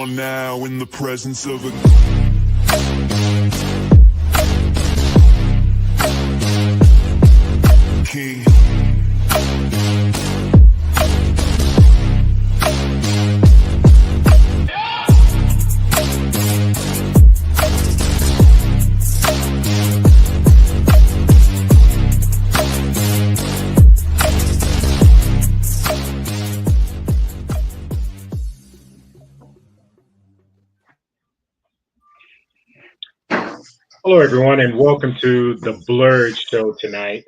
are now in the presence of a king. Hello, everyone, and welcome to the Blerds show tonight.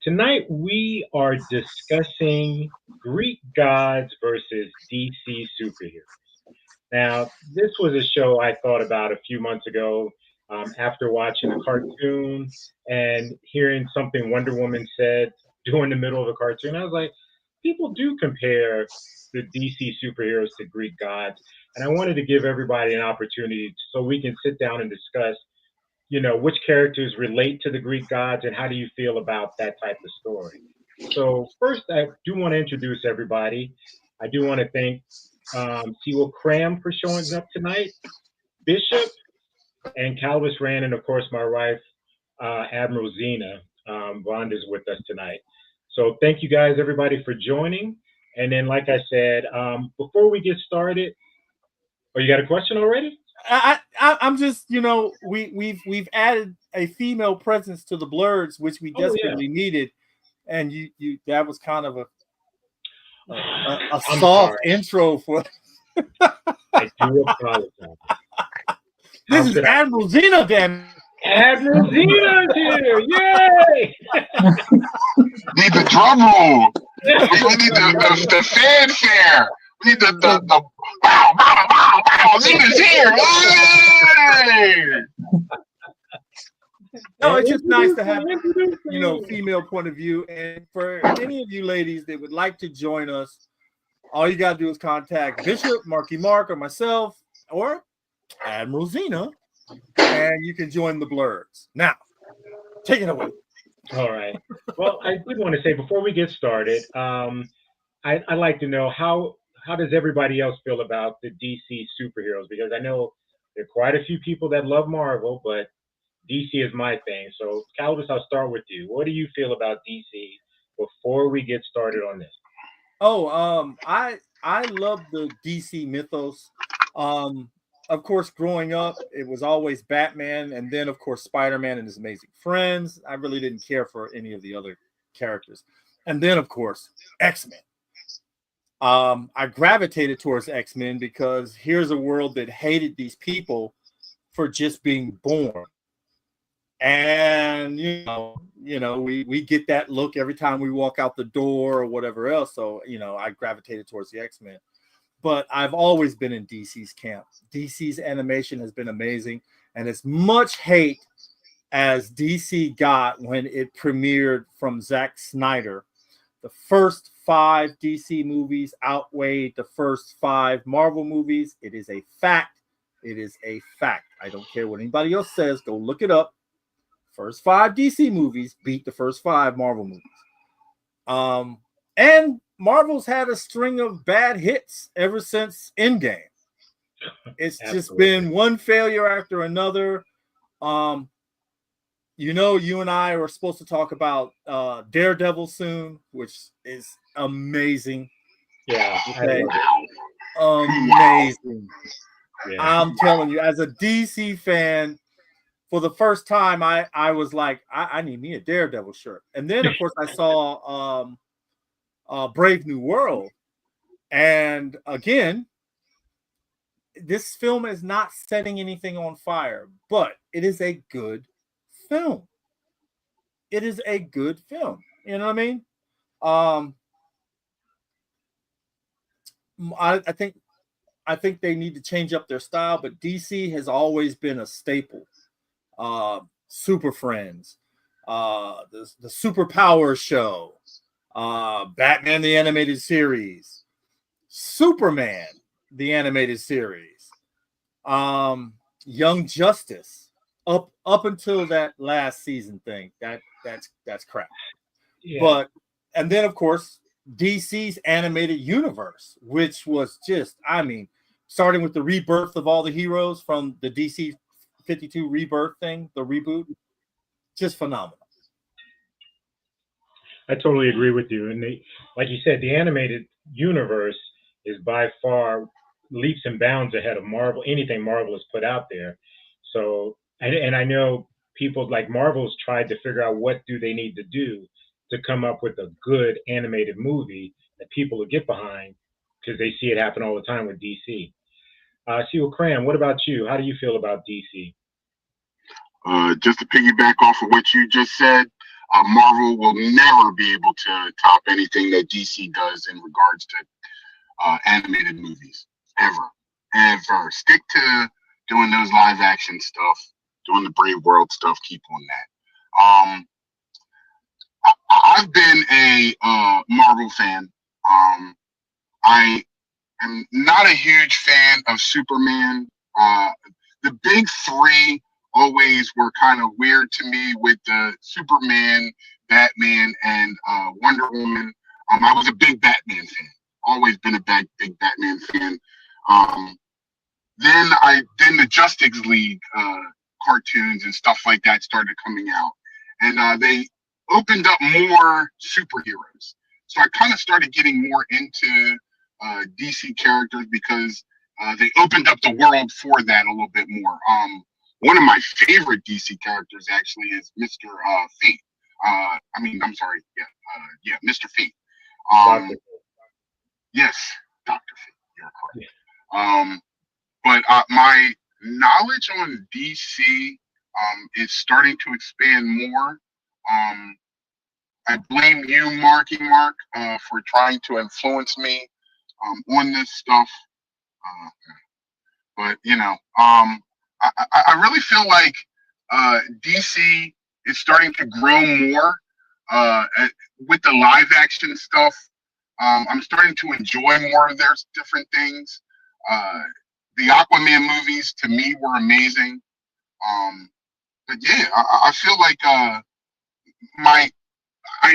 Tonight, we are discussing Greek gods versus DC superheroes. Now, this was a show I thought about a few months ago after watching a cartoon and hearing something Wonder Woman said during the middle of a cartoon. I was like, people do compare the DC superheroes to Greek gods. And I wanted to give everybody an opportunity so we can sit down and discuss which characters relate to the Greek gods and how do you feel about that type of story. So first, I do want to introduce everybody. I do want to thank Sewell Cram for showing up tonight, Bishop, and Calvis Rand, and of course my wife, Admiral Zena. Vonda's with us tonight. So thank you guys, everybody, for joining. And then, like I said, before we get started, oh, you got a question already? I'm just, we've added a female presence to the Blerds, which we desperately needed, and you that was kind of a soft intro for. I do apologize. This is Admiral Zena, damn. Admiral Zena's here! Yay! Need the drum roll. We need the fanfare. We need the wow, wow, wow, wow. Zena's here. Yay! No, it's just nice to have, female point of view. And for any of you ladies that would like to join us, all you got to do is contact Bishop, Marky Mark, or myself, or Admiral Zena, and you can join the Blerds. Now, take it away. All right. Well, I did want to say before we get started, I'd like to know how does everybody else feel about the DC superheroes? Because I know there are quite a few people that love Marvel, but DC is my thing. So, Calvis, I'll start with you. What do you feel about DC before we get started on this? Oh, I love the DC mythos. Of course, growing up, it was always Batman, and then, of course, Spider-Man and his Amazing Friends. I really didn't care for any of the other characters. And then, of course, X-Men. I gravitated towards X-Men because here's a world that hated these people for just being born. And, we get that look every time we walk out the door or whatever else. So, I gravitated towards the X-Men. But I've always been in DC's camp. DC's animation has been amazing. And as much hate as DC got when it premiered from Zack Snyder, the first 5 DC movies outweighed the first 5 Marvel movies. It is a fact. It is a fact. I don't care what anybody else says. Go look it up. First 5 DC movies beat the first 5 Marvel movies. And Marvel's had a string of bad hits ever since Endgame. It's just been one failure after another. You and I are supposed to talk about Daredevil soon, which is amazing. Yeah. Okay. Amazing. Yeah. I'm telling you, as a DC fan, for the first time, I was like, I need me a Daredevil shirt. And then, of course, I saw Brave New World. And again, this film is not setting anything on fire, but it is a good film. It is a good film. You know what I mean? I think they need to change up their style, but DC has always been a staple. Super Friends, the Superpower Show, Batman the Animated Series, Superman the Animated Series, Young Justice, up until that last season thing. That's crap. Yeah. But and then of course DC's animated universe, which was just, starting with the rebirth of all the heroes from the DC 52 rebirth thing, the reboot, just phenomenal. I totally agree with you. And like you said, the animated universe is by far leaps and bounds ahead of Marvel, anything Marvel has put out there. So, and I know people like Marvel's tried to figure out what do they need to do to come up with a good animated movie that people will get behind because they see it happen all the time with DC. Seal Cram, what about you? How do you feel about DC? Just to piggyback off of what you just said, Marvel will never be able to top anything that DC does in regards to animated movies. Ever. Stick to doing those live action stuff, doing the Brave World stuff. Keep on that. I've been a Marvel fan. I am not a huge fan of Superman. The big three always were kind of weird to me with the Superman, Batman, and Wonder Woman. I was a big Batman fan. Always been a big Batman fan. Then the Justice League cartoons and stuff like that started coming out, and they opened up more superheroes. So I kind of started getting more into DC characters because they opened up the world for that a little bit more. One of my favorite DC characters actually is Mr. Fate. Mr. Fate. Yes, Dr. Fate. You're correct. But my knowledge on DC is starting to expand more. I blame you, Mark, for trying to influence me on this stuff. But I really feel like DC is starting to grow more with the live action stuff. I'm starting to enjoy more of their different things. The Aquaman movies to me were amazing. But yeah, I feel like I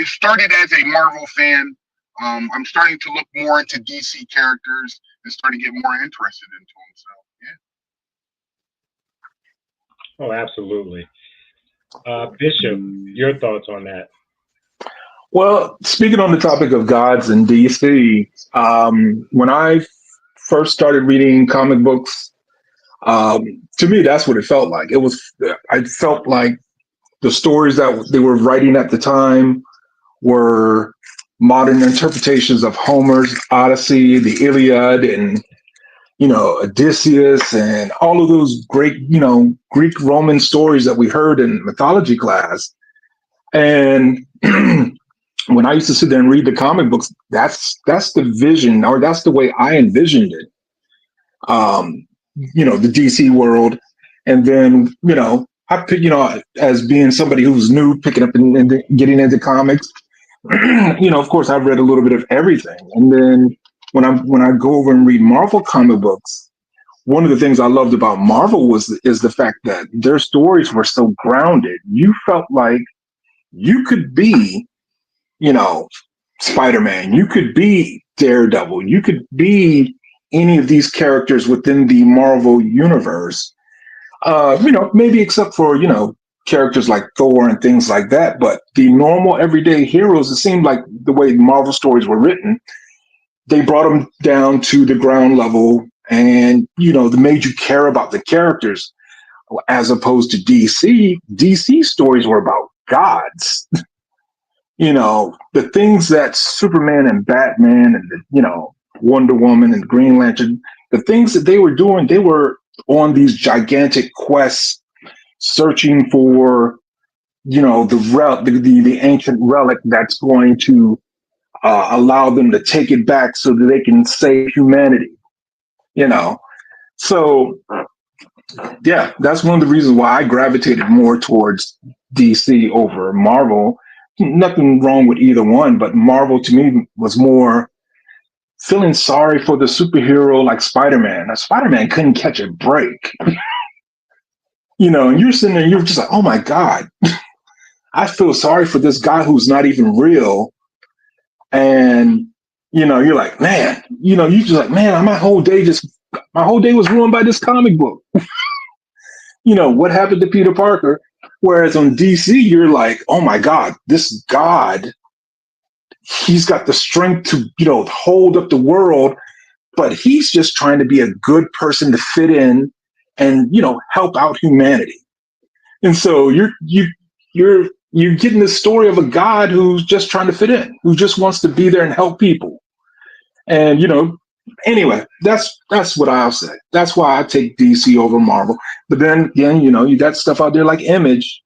started as a Marvel fan. I'm starting to look more into DC characters and starting to get more interested into them. So yeah. Oh, absolutely. Bishop, your thoughts on that? Well, speaking on the topic of gods in DC, when I first started reading comic books, to me, that's what it felt like. I felt like the stories that they were writing at the time were modern interpretations of Homer's Odyssey, the Iliad, and Odysseus, and all of those great, Greek Roman stories that we heard in mythology class. And when I used to sit there and read the comic books, that's the vision, or that's the way I envisioned it. The DC world, and then as being somebody who's new, picking up and getting into comics, of course, I've read a little bit of everything. And then when I go over and read Marvel comic books, one of the things I loved about Marvel is the fact that their stories were so grounded. You felt like you could be, Spider-Man, you could be Daredevil, you could be any of these characters within the Marvel universe. Maybe except for, characters like Thor and things like that. But the normal everyday heroes, it seemed like the way Marvel stories were written, they brought them down to the ground level, and, they made you care about the characters, as opposed to DC. DC stories were about gods. The things that Superman and Batman and, Wonder Woman and Green Lantern, the things that they were doing, they were on these gigantic quests, searching for, the ancient relic that's going to allow them to take it back so that they can save humanity. So yeah, that's one of the reasons why I gravitated more towards DC over Marvel. Nothing wrong with either one, but Marvel to me was more feeling sorry for the superhero like Spider-Man. Now, Spider-Man couldn't catch a break. And you're sitting there, you're just like, oh my God, I feel sorry for this guy who's not even real. And, you're like, man, you just like, man, my whole day just My whole day was ruined by this comic book. What happened to Peter Parker? Whereas on DC, you're like, oh my God, this God, he's got the strength to, hold up the world, but he's just trying to be a good person to fit in and, help out humanity. And so you're getting the story of a God who's just trying to fit in, who just wants to be there and help people. And anyway, that's what I'll say. That's why I take DC over Marvel. But then again, you got stuff out there like Image,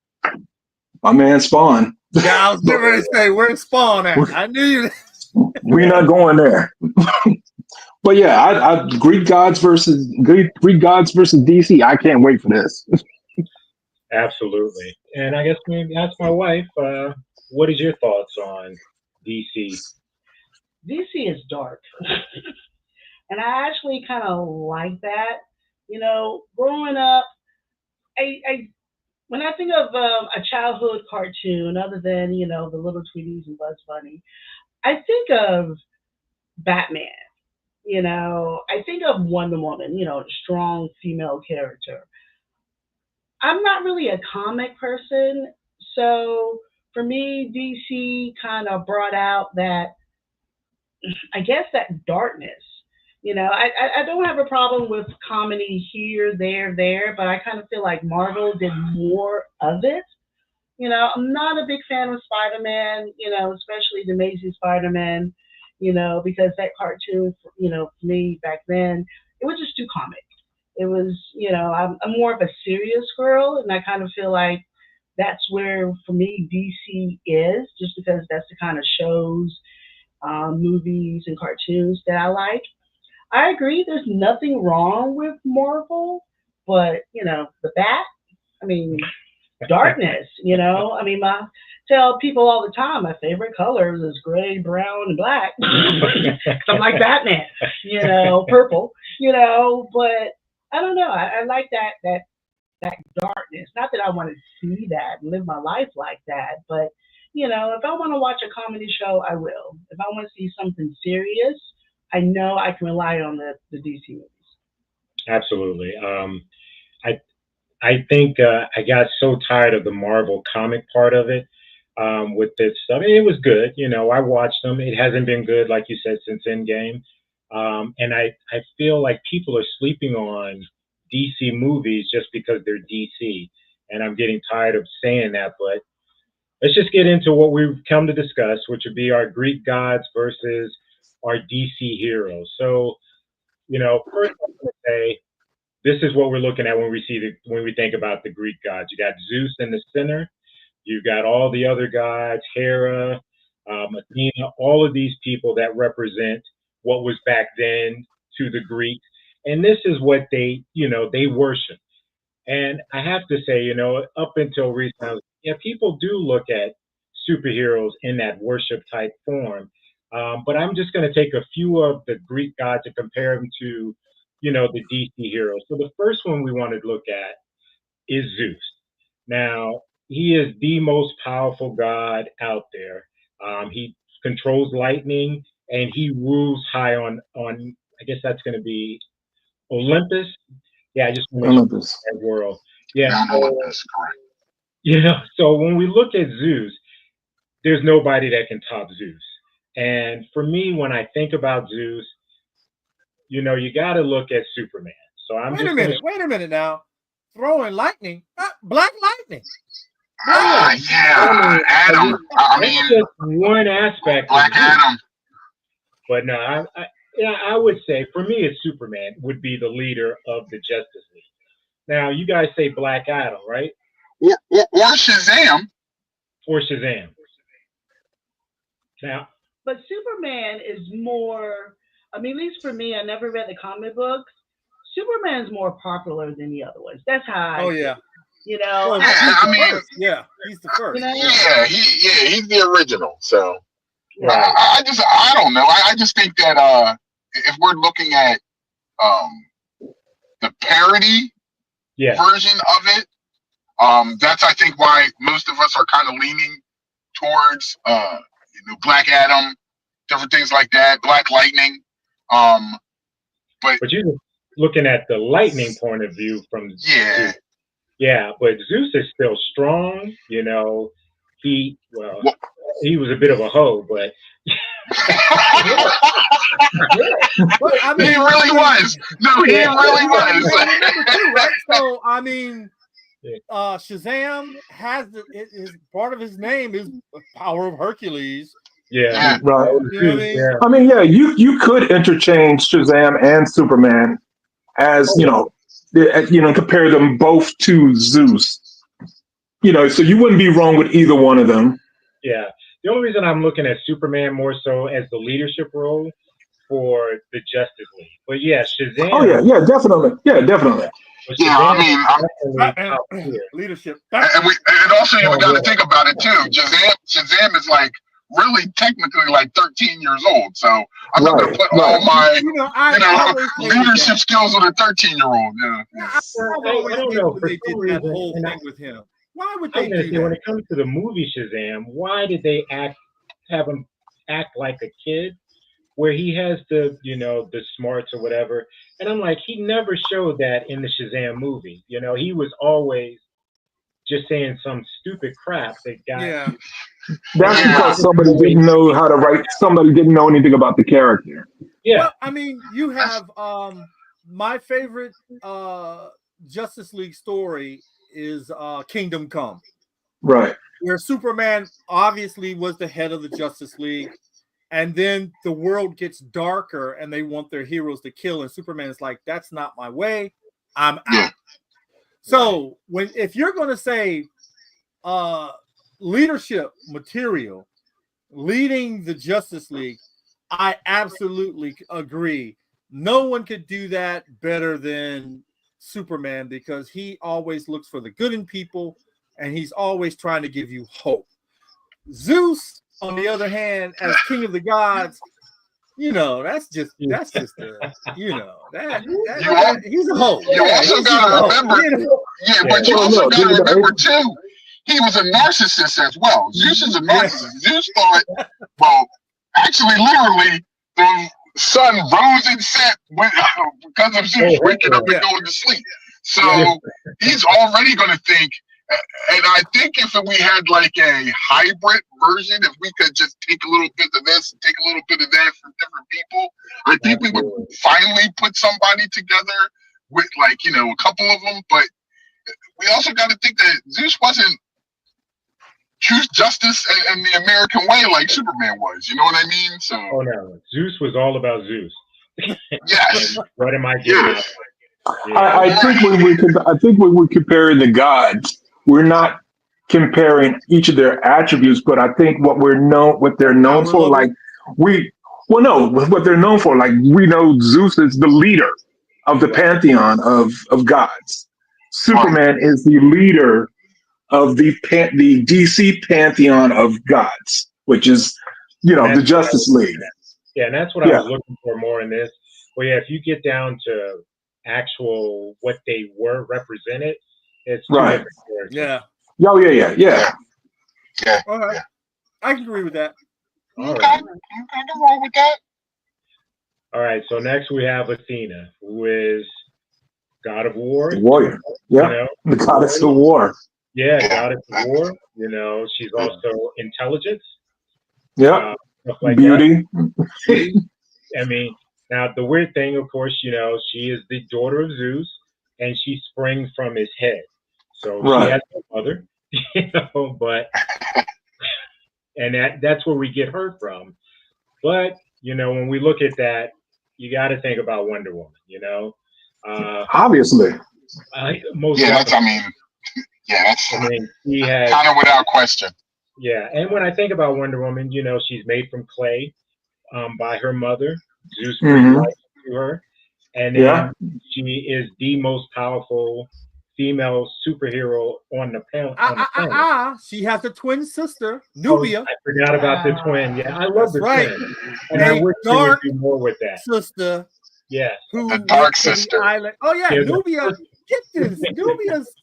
my man Spawn. Yeah, I was getting ready to say, where's Spawn at? I knew you. We're not going there. But yeah, I Greek gods versus DC. I can't wait for this. Absolutely. And I guess maybe ask my wife, what is your thoughts on DC? DC is dark. And I actually kind of like that. Growing up, I when I think of a childhood cartoon, other than the little Tweeties and Bugs Bunny, I think of Batman. I think of Wonder Woman. A strong female character. I'm not really a comic person, so for me, DC kind of brought out that, I guess, that darkness. I don't have a problem with comedy here, there, but I kind of feel like Marvel did more of it. I'm not a big fan of Spider-Man, especially the Amazing Spider-Man, because that cartoon, for me back then, it was just too comic. It was, I'm more of a serious girl, and I kind of feel like that's where, for me, DC is, just because that's the kind of shows, movies, and cartoons that I like. I agree, there's nothing wrong with Marvel, but, the bat, I mean, darkness, I mean, I tell people all the time my favorite colors is gray, brown, and black. 'Cause I'm like Batman, purple, but I don't know. I like that darkness. Not that I want to see that and live my life like that, but if I want to watch a comedy show, I will. If I want to see something serious, I know I can rely on the DC movies. Absolutely. I I think I got so tired of the Marvel comic part of it with this stuff. It was good, I watched them. It hasn't been good, like you said, since Endgame. And I feel like people are sleeping on DC movies just because they're DC. And I'm getting tired of saying that, but let's just get into what we've come to discuss, which would be our Greek gods versus our DC heroes. So, first I'm going to say this is what we're looking at when we think about the Greek gods. You got Zeus in the center. You've got all the other gods, Hera, Athena, all of these people that represent what was back then to the Greeks. And this is what they worship. And I have to say, up until recently, yeah, people do look at superheroes in that worship type form. But I'm just going to take a few of the Greek gods and compare them to, the DC heroes. So the first one we want to look at is Zeus. Now, he is the most powerful god out there. He controls lightning and he rules high on I guess that's going to be Olympus. Yeah, I just want to make sure Olympus. that world. Yeah, Mount so, Olympus, correct. so when we look at Zeus, there's nobody that can top Zeus. And for me, when I think about Zeus, you got to look at Superman. So I'm Wait a minute now. Throwing lightning, black lightning. Yeah, Adam. I That's mean, just one aspect of Black Zeus. Adam. But no, I would say for me, it's Superman would be the leader of the Justice League. Now, you guys say Black Adam, right? Or Shazam. Or Shazam. Now, But Superman is more, I mean, at least for me, I never read the comic books. Superman's more popular than the other ones. That's how Oh yeah. Well, Yeah, he's the first. Yeah, he's the original. So right. I don't know. I just think that if we're looking at the parody version of it, that's I think why most of us are kind of leaning towards Black Adam, different things like that, Black Lightning. But looking at the lightning point of view from Yeah. Zeus. Yeah, but Zeus is still strong. Well, Well, he was a bit of a hoe, but But I he mean, really was. No, he Yeah. really you gotta was. remember too, right? So I mean, Yeah. Shazam has his part of his name is Power of Hercules. yeah, Yeah. Right. You know what I mean? yeah. I mean, yeah, you could interchange Shazam and Superman as Oh, compare them both to Zeus. So you wouldn't be wrong with either one of them. yeah. The only reason I'm looking at Superman more so as the leadership role for the Justice League. But yeah, Oh yeah, Shazam. yeah, definitely, yeah, definitely. But Yeah, I Shazam is mean, definitely Batman top tier. leadership. and also you Oh got yeah, to think about it too. Shazam is like really technically like 13 years old. So I'm not going Right, to put right. all my, You know, I've always hated leadership that. skills on a 13-year-old. Yeah. Yeah, I've I always don't hated know when for they did some that reason, whole and thing with him. Why would I they was gonna do say when that? it comes to the movie Shazam, why did they have him act like a kid? Where he has the smarts or whatever. And I'm like, he never showed that in the Shazam movie. He was always just saying some stupid crap that got Yeah. That's Yeah. because somebody didn't know how to write. Somebody didn't know anything about the character. yeah, Well, I mean, you have my favorite Justice League story is Kingdom Come, Right. where Superman obviously was the head of the Justice League, and then the world gets darker and they want their heroes to kill, and Superman is like, "That's not my way. I'm Yeah. out." So if you're going to say uh, leadership material, leading the Justice League, I absolutely agree. No one could do that better than Superman because he always looks for the good in people and he's always trying to give you hope. Zeus, on the other hand, as king of the gods, that's just that You all, he's a hoe. you Yeah, also he's just got a to hoe. remember, yeah, yeah, but you Well, also look, got to remember too, he was a narcissist as well. Zeus is a narcissist. Zeus thought, well, actually, literally, the sun rose and set because of Zeus waking up and going to sleep. So he's already going to think, and I think if we had like a hybrid version, if we could just take a little bit of this and take a little bit of that from different people, I think we would finally put somebody together with like, a couple of them. But we also got to think that Zeus wasn't truth, justice, and the American way like Superman was. You know what I mean? So. Oh no, Zeus was all about Zeus. Yes. What am I getting out? Yeah. I think when we're comparing the gods, we're not comparing each of their attributes, but I think what they're known Power for, level. like what they're known for, like we know Zeus is the leader of the pantheon of gods. Superman is the leader of the DC pantheon of gods, which is the Justice League. Yeah, and that's what I Yeah, was looking for more in this. Well, yeah, if you get down to actual what they were represented, it's two right. different characters. Yeah. Oh yeah. Yeah. All right. I can agree with that. All Okay. right. Nothing wrong with that. All right. So next we have Athena, who is god of war. The warrior. Yeah, the goddess of war. Yeah, Yeah. goddess of war. She's also intelligence. Yeah, Stuff like beauty. that. I mean, now the weird thing, of course, she is the daughter of Zeus, and she springs from his head. So she Right. has no mother, but and that's where we get her from. But when we look at that, you got to think about Wonder Woman. Obviously. Most Yeah, that's. I definitely. mean, yeah, that's I mean, she has. kind of without question. Yeah, and when I think about Wonder Woman, she's made from clay by her mother. Zeus breathed Hmm. life to her, and Yeah. then she is the most powerful female superhero on the planet. She has a twin sister, Oh, Nubia. I forgot about the twin. Yeah, I love That's the right. twin, and I A wish they would dark do more with that. sister Yes. who The went dark to the sister. island. Oh yeah, Yeah, Nubia. Get this. Nubia's.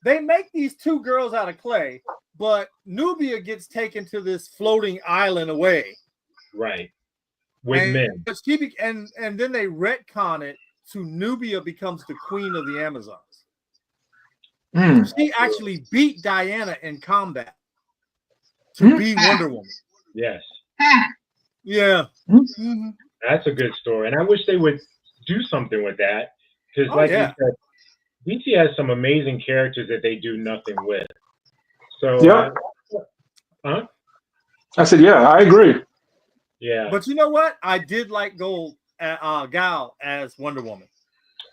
They make these two girls out of clay, but Nubia gets taken to this floating island away. Right. With and men. and then they retcon it to Nubia becomes the queen of the Amazons. Mm. She actually beat Diana in combat to be Wonder Woman. Yes, Yeah. Mm. that's a good story, and I wish they would do something with that because, Oh, like yeah. you said, DC has some amazing characters that they do nothing with. So, Yeah. huh? I said, yeah, I agree. Yeah, But you know what? I did like Gal as Wonder Woman.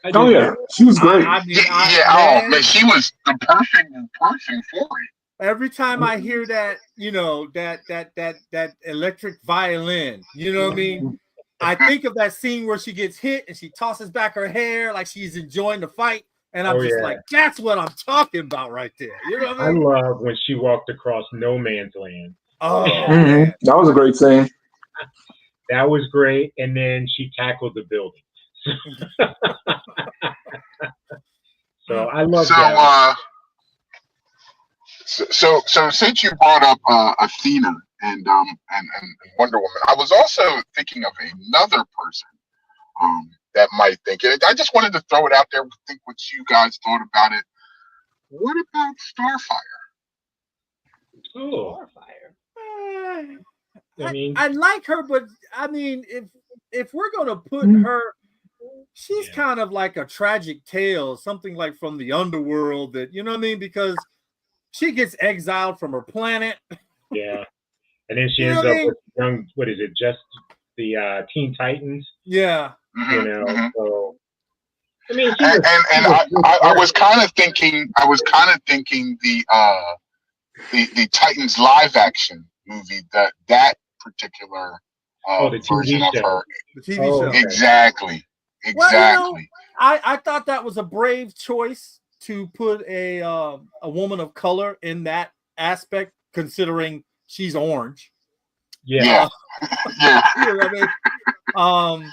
I Oh do yeah, too. she was great. I mean, Oh man, man, she was the perfect person for it. every time I hear that, that electric violin, you know what I mean? I think of that scene where she gets hit and she tosses back her hair like she's enjoying the fight. And I'm Oh, just yeah. like, that's what I'm talking about right there. You know what I I mean? love when she walked across no man's land. Oh, Mhm. man. That was a great scene. That was great, and then she tackled the building. So I love So, that. so since you brought up Athena and Wonder Woman, I was also thinking of another person that might think it. I just wanted to throw it out there. Think what you guys thought about it. What about Starfire? Oh, Starfire. I mean, I like her, but I mean, if we're gonna put Mhm. her, she's Yeah. kind of like a tragic tale, something like from the underworld that, you know what I mean? Because she gets exiled from her planet. yeah. And then she You know ends what I up mean? with young. What is it? Just the Teen Titans. Yeah. You know. Mhm. So I mean, she And was. and, She and was I, good I, I was character. kind of thinking. I was kind of thinking the Titans live action movie, that particular Oh, the version TV of show. her. The TV Oh, show. okay. Exactly. Well, Exactly. I thought that was a brave choice to put a woman of color in that aspect, considering she's orange. Yeah. Yeah. You know what I mean?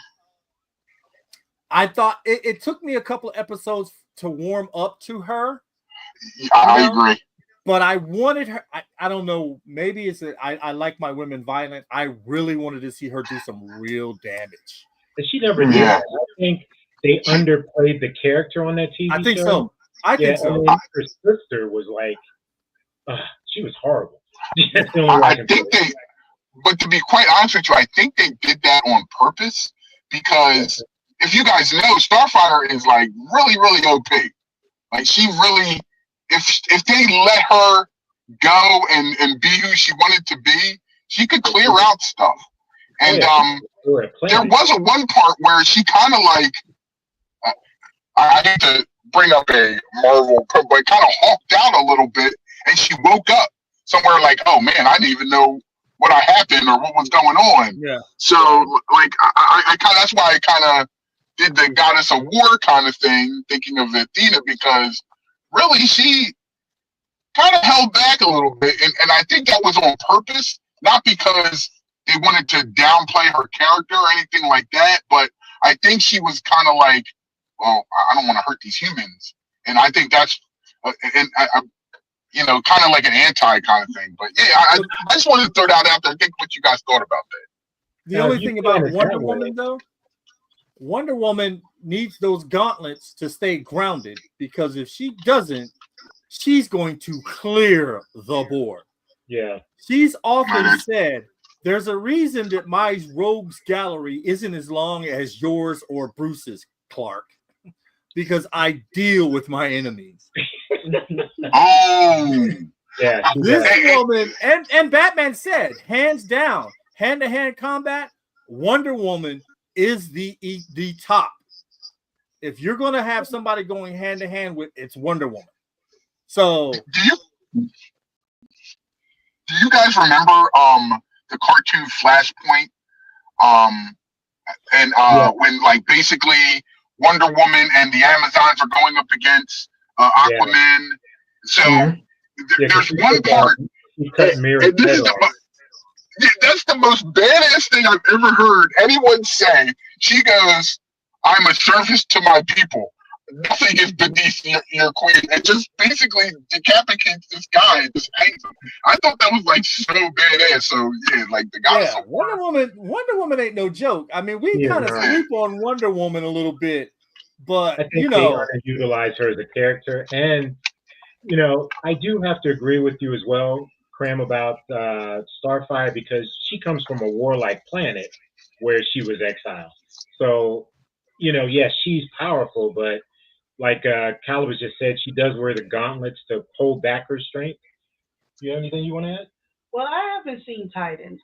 I thought it took me a couple of episodes to warm up to her, I know? agree. but I wanted her. I don't know. Maybe it's that I like my women violent. I really wanted to see her do some real damage. And she never Mhm. did Yeah. that. I think they underplayed the character on that TV I think show. so. I Yeah, think so. and then her sister was like, she was horrible. That's the only way I I can think put it. but to be quite honest with you, I think they did that on purpose because if you guys know, Starfire is like really, really OP. Like she really, if they let her go and be who she wanted to be, she could clear out stuff. And They were there playing. was a one part where she kind of like, I hate to bring up a Marvel, but kind of hulked out a little bit, and she woke up somewhere like, oh man, I didn't even know what happened or what was going on. Yeah. So like, I kind of, that's why I kind of did the goddess of war kind of thing, thinking of Athena, because really she kind of held back a little bit, and I think that was on purpose, not because they wanted to downplay her character or anything like that, but I think she was kind of like, well, I don't want to hurt these humans, and I think that's, kind of like an anti kind of thing. But yeah, I just wanted to throw that out there. Think what you guys thought about that. The Now, only if you thing plan about it Wonder that way- Woman, though, Wonder Woman needs those gauntlets to stay grounded, because if she doesn't, she's going to clear the board. Yeah. She's often Right. said, there's a reason that my rogues gallery isn't as long as yours or Bruce's, Clark, because I deal with my enemies. Oh, Yeah. she This does. woman, and Batman said, hands down, hand-to-hand combat, Wonder Woman is the top. If you're going to have somebody going hand-to-hand with, it's Wonder Woman. So do you guys remember the cartoon Flashpoint? And Yeah. when like basically Wonder Woman and the Amazons are going up against Aquaman. So Mhm. there's one part. He cut Mira's And this head is off. that's the most badass thing I've ever heard anyone say. She goes, "I'm a service to my people. Nothing is beneath your queen," and just basically decapitates this guy and just hangs him. I thought that was like so badass. So yeah, like the goddess yeah, of war. Wonder Woman ain't no joke. I mean, we Yeah, kind of no. sleep on Wonder Woman a little bit But I think you they know, underutilize her as a character, and I do have to agree with you as well, Cram, about Starfire because she comes from a warlike planet where she was exiled. So, yes, she's powerful, but like Calibus just said, she does wear the gauntlets to hold back her strength. You have anything you want to add? Well, I haven't seen Titans.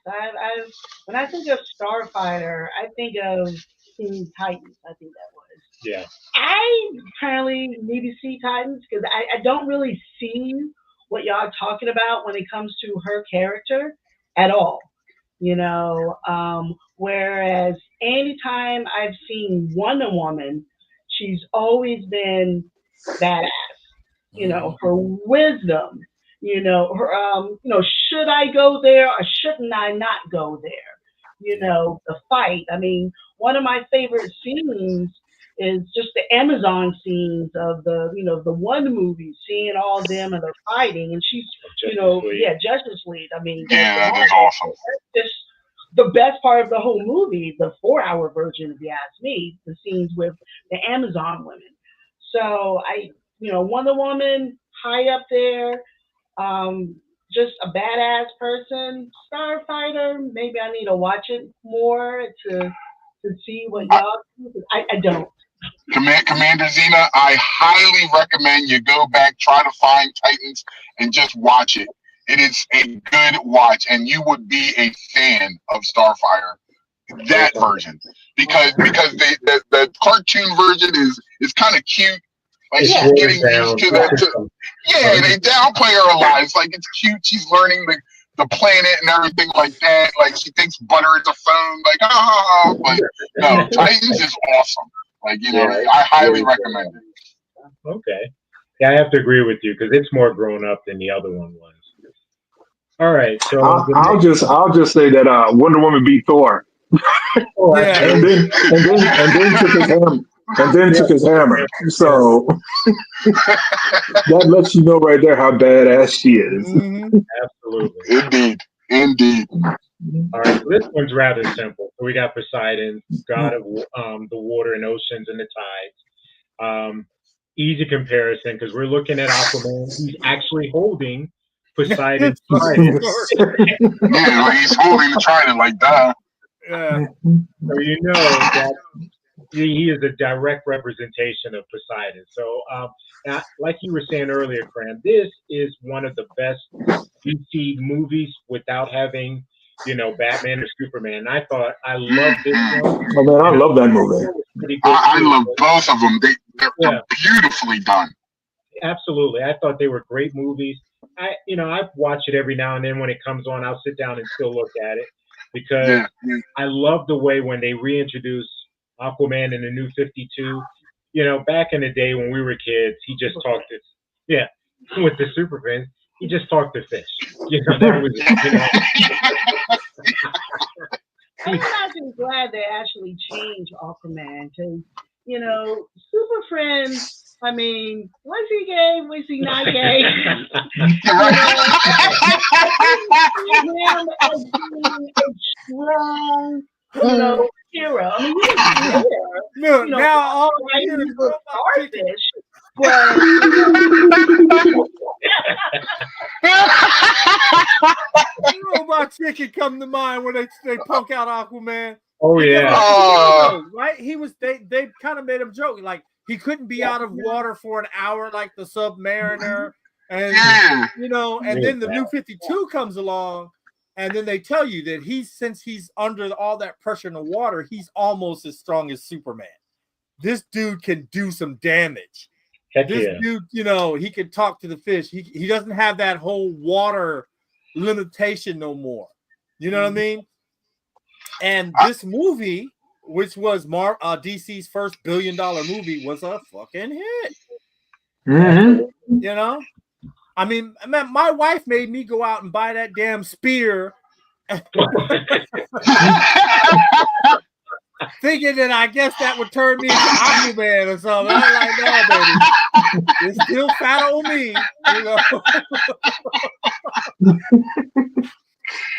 When I think of Starfighter, I think of Teen Titans. I think that was. Yeah. I currently need to see Titans because I don't really see what y'all are talking about when it comes to her character at all. Whereas anytime I've seen Wonder Woman, she's always been badass. Her wisdom. Should I go there or shouldn't I not go there? The fight. I mean, one of my favorite scenes is just the Amazon scenes of the one movie, seeing all of them and they're fighting, and she's, Justice League. I mean, Yeah, that is awesome. that's just the best part of the whole movie, the 4-hour version, if you ask me, the scenes with the Amazon women. So Wonder Woman, high up there, just a badass person. Starfighter, maybe I need to watch it more to see what y'all do. I don't. Commander Zena, I highly recommend you go back, try to find Titans, and just watch it. It is a good watch, and you would be a fan of Starfire, that version, because the cartoon version is kind of cute. Like It's she's watered getting down. used to that. Yeah, they downplay her a lot. It's like it's cute. She's learning the planet and everything like that. Like she thinks butter is a phone. Like but no, Titans is awesome. Like I highly recommend it. Okay. Yeah, I have to agree with you because it's more grown up than the other one was. All right, so I'll just say that Wonder Woman beat Thor, yeah, and then took his hammer, took his hammer. So that lets you know right there how badass she is. mm-hmm. Absolutely. Indeed. All right, so this one's rather simple. So we got Poseidon, god of the water and oceans and the tides. Easy comparison because we're looking at Aquaman. He's actually holding Poseidon's trident. Yeah, like he's holding the trident like that. Yeah. So that he is a direct representation of Poseidon. So, now, like you were saying earlier, Cran, this is one of the best DC movies without having, Batman or Superman. I thought I loved this one. Oh man, I love that movie. I love both of them. They're beautifully done. Absolutely, I thought they were great movies. I watch it every now and then when it comes on. I'll sit down and still look at it because I love the way when they reintroduce Aquaman in the New 52. Back in the day when we were kids, he just talked to, with the Superman, he just talked to fish. That was, I'm actually glad they actually changed Aquaman because, Super Friends. I mean, was he gay? Was he not gay? Him as being a strong, hero. I mean, he was there. Look, now all I hear is starfish, but Robot Chicken come to mind when they poke out Aquaman. Oh yeah, right? He was they kind of made him joke like he couldn't be out of water for an hour like the Submariner, and and then the New 52 comes along, and then they tell you that since he's under all that pressure in the water, he's almost as strong as Superman. This dude can do some damage. Dude, he can talk to the fish. He doesn't have that whole water limitation no more. You know what I mean? And this movie, which was DC's first billion-dollar movie, was a fucking hit. Mm-hmm. I mean, my wife made me go out and buy that damn spear, thinking that I guess that would turn me into Aquaman or something. I'm like, no, baby, it's still fat on me,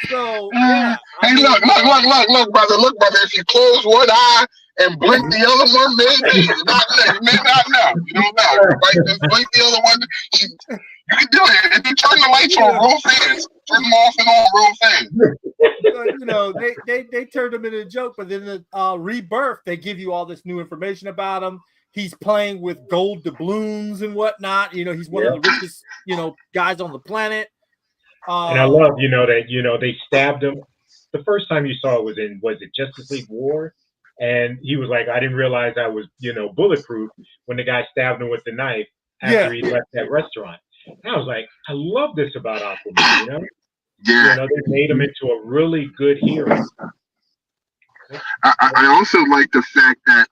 So yeah. Hey, look, brother. Look, brother. If you close one eye and blink the other one, maybe. You may not know. You don't know. You might just blink the other one. You can do it. And then turn the lights on real fast. Turn them off and on real fast. You know, they turned him into a joke, but then the Rebirth, they give you all this new information about him. He's playing with gold doubloons and whatnot. You know, he's one of the richest, guys on the planet. And I love, that, they stabbed him. The first time you saw it was it Justice League War? And he was like, I didn't realize I was, bulletproof when the guy stabbed him with the knife after he left that restaurant. And I was like, I love this about Aquaman, Yeah. They made him into a really good hero. I also like the fact that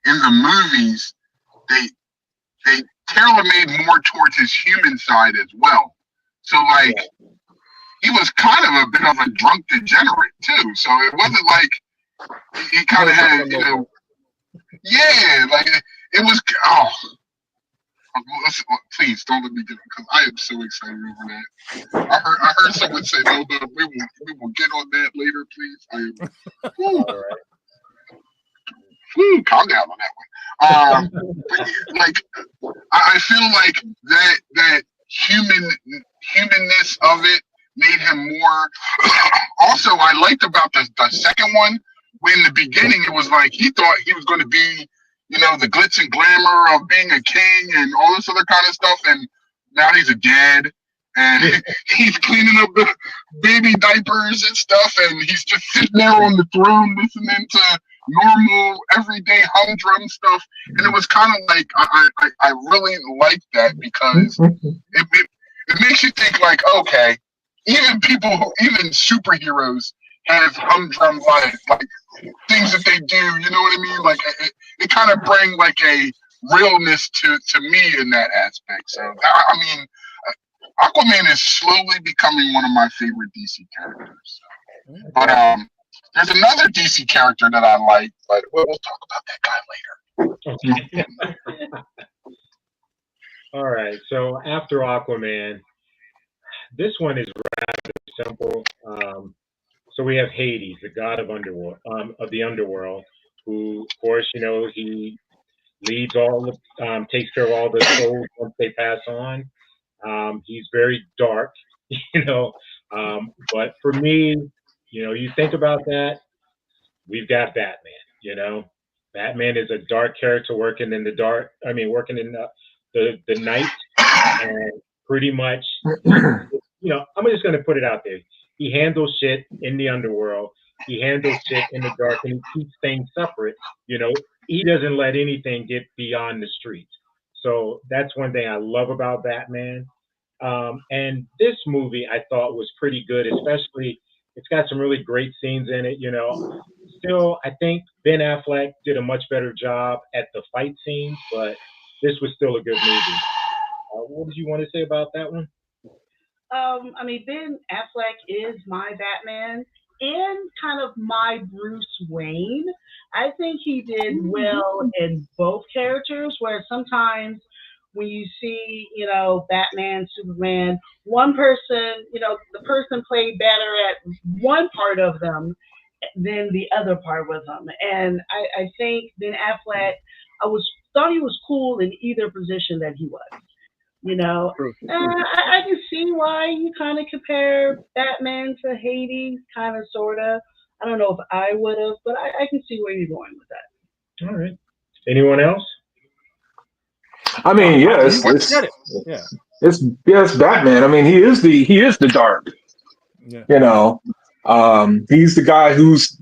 in the movies, they tailor-made more towards his human side as well. So, like, he was kind of a bit of a drunk degenerate, too. So it wasn't like he kind of had, like, it was, please don't let me get it, because I am so excited over that. I heard someone say, no, we will get on that later, please. I am, All right. calm down on that one. But, like, I feel like that humanness of it made him more. Also, I liked about the second one, when in the beginning it was like he thought he was going to be, the glitz and glamour of being a king and all this other kind of stuff, and now he's a dad and he's cleaning up the baby diapers and stuff, and he's just sitting there on the throne listening to normal everyday humdrum stuff. And it was kind of like I really liked that, because it makes you think, like, okay, even superheroes have humdrum life, like things that they do, you know what I mean? Like it kind of bring like a realness to me in that aspect. So I mean, Aquaman is slowly becoming one of my favorite DC characters. But there's another DC character that I like, but we'll talk about that guy later. All right. So after Aquaman, this one is rather simple. So we have Hades, the god of the underworld, who, of course, he leads takes care of all the souls once they pass on. He's very dark, but for me, you think about that, we've got Batman. Batman is a dark character working in the night, and pretty much, I'm just going to put it out there. He handles shit in the underworld. He handles shit in the dark, and he keeps things separate. He doesn't let anything get beyond the streets. So that's one thing I love about Batman. And this movie I thought was pretty good, especially it's got some really great scenes in it. Still, I think Ben Affleck did a much better job at the fight scenes, but this was still a good movie. What did you want to say about that one? Ben Affleck is my Batman and kind of my Bruce Wayne. I think he did well in both characters, where sometimes when you see, Batman, Superman, one person, the person played better at one part of them than the other part with them. And I think Ben Affleck, thought he was cool in either position that he was. I can see why you kind of compare Batman to Hades, kind of, sort of. I don't know if I would have, but I can see where you're going with that. All right. Anyone else? I mean, it's Batman. I mean, he is the dark. Yeah. He's the guy who's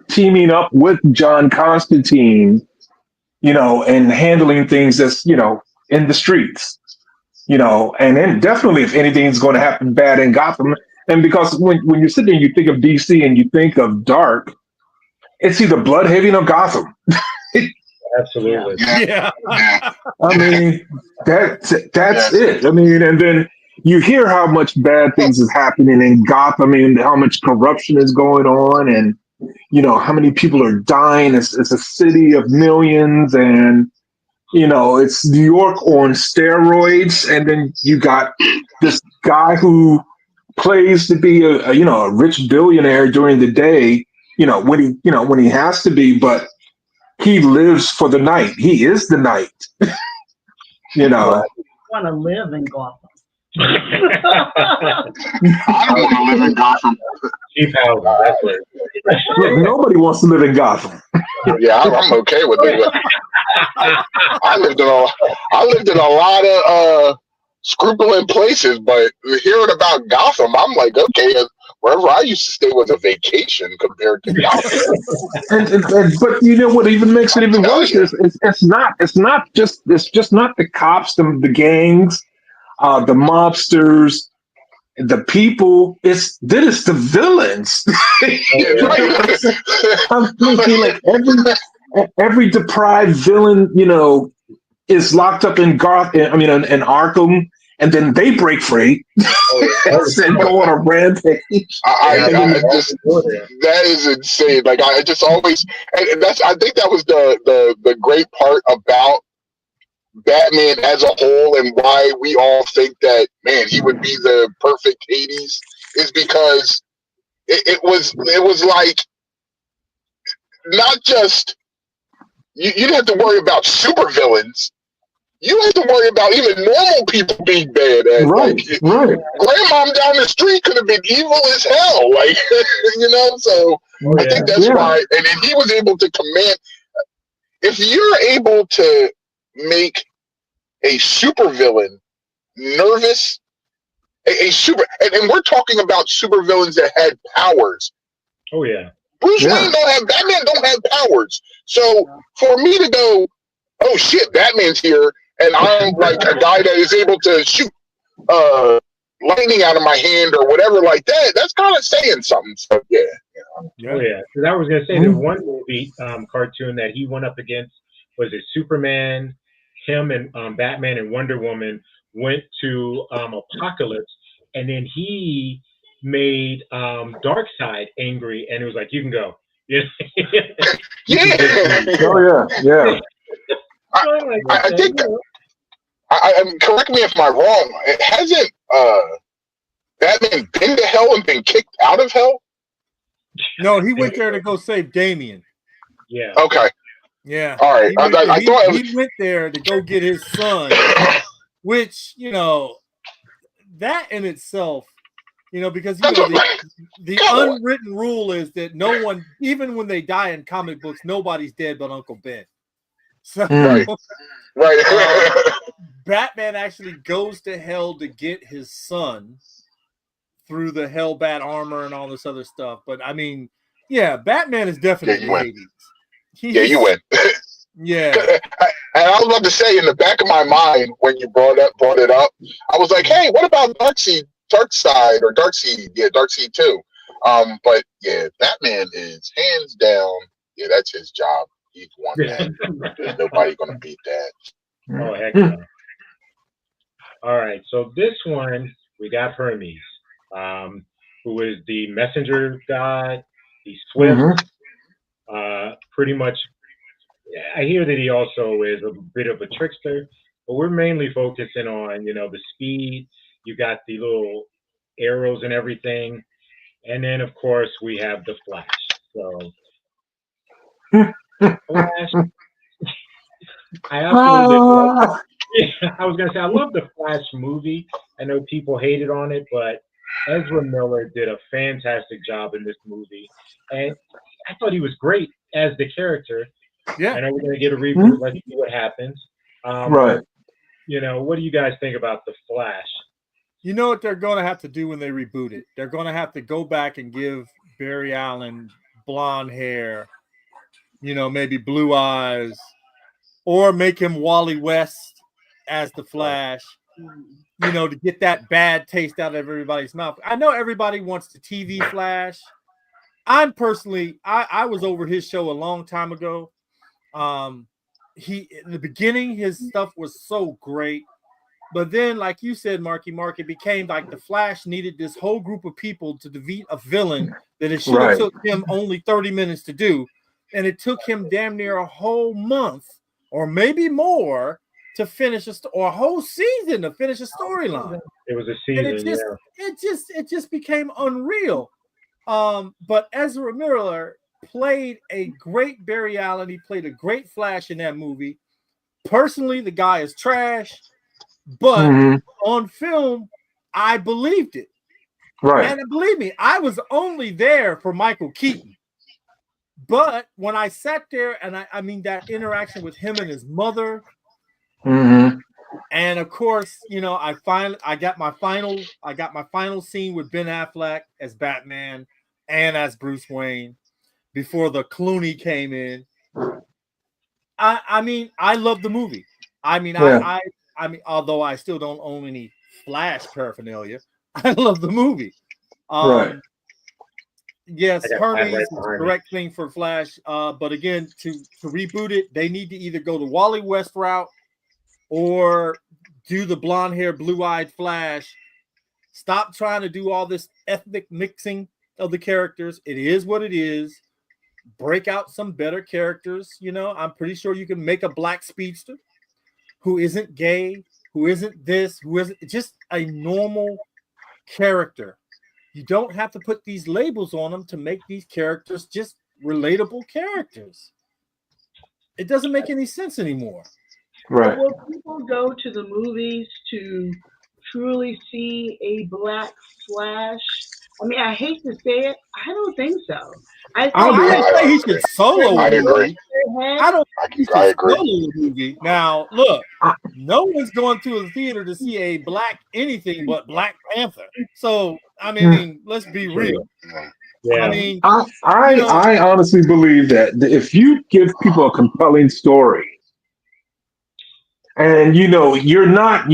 teaming up with John Constantine, and handling things that's in the streets. And then definitely if anything's going to happen bad in Gotham, and because when you sit there and you think of DC and you think of dark, it's either Bloodhaven or Gotham. Absolutely. Yeah. I mean, that's it. I mean, and then you hear how much bad things is happening in Gotham and how much corruption is going on, and how many people are dying. It's a city of millions, and it's New York on steroids, and then you got this guy who plays to be a rich billionaire during the day, when he has to be, but he lives for the night. He is the night. I want to live in Gotham. I don't want to live in Gotham. Cheap housing, that's what. Look, nobody wants to live in Gotham. Yeah, I'm okay with it. I lived in a lot of scrupling places, but hearing about Gotham, I'm like, okay, wherever I used to stay was a vacation compared to Gotham. But you know what even makes it even Tell worse you. is it's just not the cops, the gangs, the mobsters, the people. It's the villains. Yeah, right. I'm thinking like every deprived villain, is locked up in in Arkham, and then they break free and go on a rampage. That is insane. Like I just always, and I think that was the great part about Batman as a whole, and why we all think that, man, he would be the perfect Hades, is because it was like, not just you didn't have to worry about supervillains. You had to worry about even normal people being bad. And Right. grandmom down the street could have been evil as hell. Like, so I think that's why. And he was able to command. If you're able to make a supervillain nervous, and we're talking about supervillains that had powers. Oh yeah. Bruce Wayne Batman don't have powers. So for me to go, oh shit, Batman's here, and I'm like a guy that is able to shoot lightning out of my hand or whatever like that, that's kind of saying something. So yeah. Oh yeah. Because I was gonna say the one movie cartoon that he went up against was it Superman, him and Batman and Wonder Woman went to Apocalypse, and then he made Darkseid angry, and it was like, you can go. Yeah. Oh yeah. I think correct me if I'm wrong. It hasn't Batman been to hell and been kicked out of hell? No, he went there to go save Damian. Yeah. Okay. Yeah. All right. He went there to go get his son, which, that in itself, because the unwritten rule is that no one, even when they die in comic books, nobody's dead but Uncle Ben. So right. Batman actually goes to hell to get his son through the Hellbat armor and all this other stuff. But I mean, Batman is definitely Hades. You win. Yeah. And I was about to say, in the back of my mind, when you brought it up, I was like, hey, what about Darkseid or Darkseid? Yeah, Darkseid too. But yeah, Batman is hands down. Yeah, that's his job. He's won that. There's nobody gonna beat that. Oh heck no. All right, so this one we got Hermes, who is the messenger god. He's swift. Pretty much. I hear that he also is a bit of a trickster, but we're mainly focusing on, the speed. You got the little arrows and everything, and then of course we have the Flash. So Flash, I absolutely. I was gonna say I love the Flash movie. I know people hated on it, but Ezra Miller did a fantastic job in this movie, and I thought he was great as the character. Yeah, I know we're gonna get a reboot. Let's see what happens. Right. What do you guys think about the Flash? You know what they're going to have to do when they reboot it? They're going to have to go back and give Barry Allen blonde hair, maybe blue eyes, or make him Wally West as the Flash, to get that bad taste out of everybody's mouth. I know everybody wants the TV Flash. I'm personally, I was over his show a long time ago. In the beginning, his stuff was so great. But then, like you said, Mark, it became like the Flash needed this whole group of people to defeat a villain that it should have took him only 30 minutes to do. And it took him damn near a whole month or maybe more to finish or a whole season to finish a storyline. It was a season, and it just became unreal. But Ezra Miller, played a great Barry Allen. He played a great Flash in that movie. Personally, the guy is trash, but on film, I believed it. Right. And believe me, I was only there for Michael Keaton. But when I sat there and I mean that interaction with him and his mother, and of course, you know, I got my final scene with Ben Affleck as Batman and as Bruce Wayne before the Clooney came in. I mean, I love the movie. I mean, I mean, although I still don't own any Flash paraphernalia, I love the movie. Right. Yes, Hermes is the correct thing for Flash. But again, to reboot it, they need to either go the Wally West route or do the blonde hair, blue-eyed Flash. Stop trying to do all this ethnic mixing of the characters. It is what it is. Break out some better characters. You know, I'm pretty sure you can make a black speedster who isn't gay, who isn't this, who isn't just a normal character. You don't have to put these labels on them to make these characters just relatable characters. It doesn't make any sense anymore. Right. Will people go to the movies to truly see a black Flash? I mean, I hate to say it, I don't think so. I didn't say he should solo I a agree. movie. I don't think he I should agree. solo a movie. Now, look, no one's going to the theater to see a black anything but Black Panther. So, I mean, let's be real. Yeah. I mean, I honestly believe that if you give people a compelling story, and you know, you're not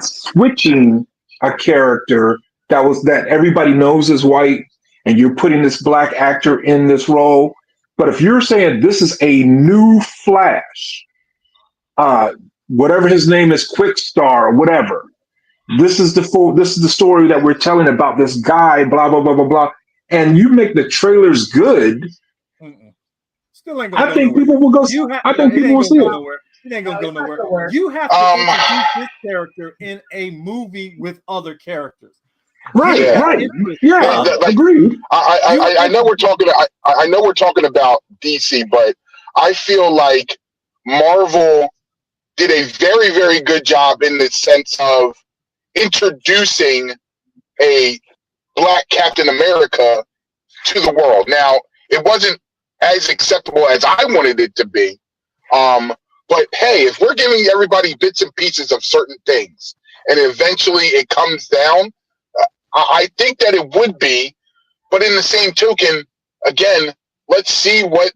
switching a character that everybody knows is white, and you're putting this black actor in this role. But if you're saying this is a new Flash, whatever his name is, Quick Star or whatever, this is the story that we're telling about this guy, blah blah blah blah blah, and you make the trailers good. Still ain't gonna I think people will go. I think people will see it. It ain't gonna go nowhere. You have to introduce this character in a movie with other characters. Right, Yeah. right. Yeah, like, agreed. I know we're talking. I know we're talking about DC, but I feel like Marvel did a very, very good job in the sense of introducing a black Captain America to the world. Now, it wasn't as acceptable as I wanted it to be. But hey, if we're giving everybody bits and pieces of certain things, and eventually it comes down, I think that it would be. But in the same token, again, let's see what.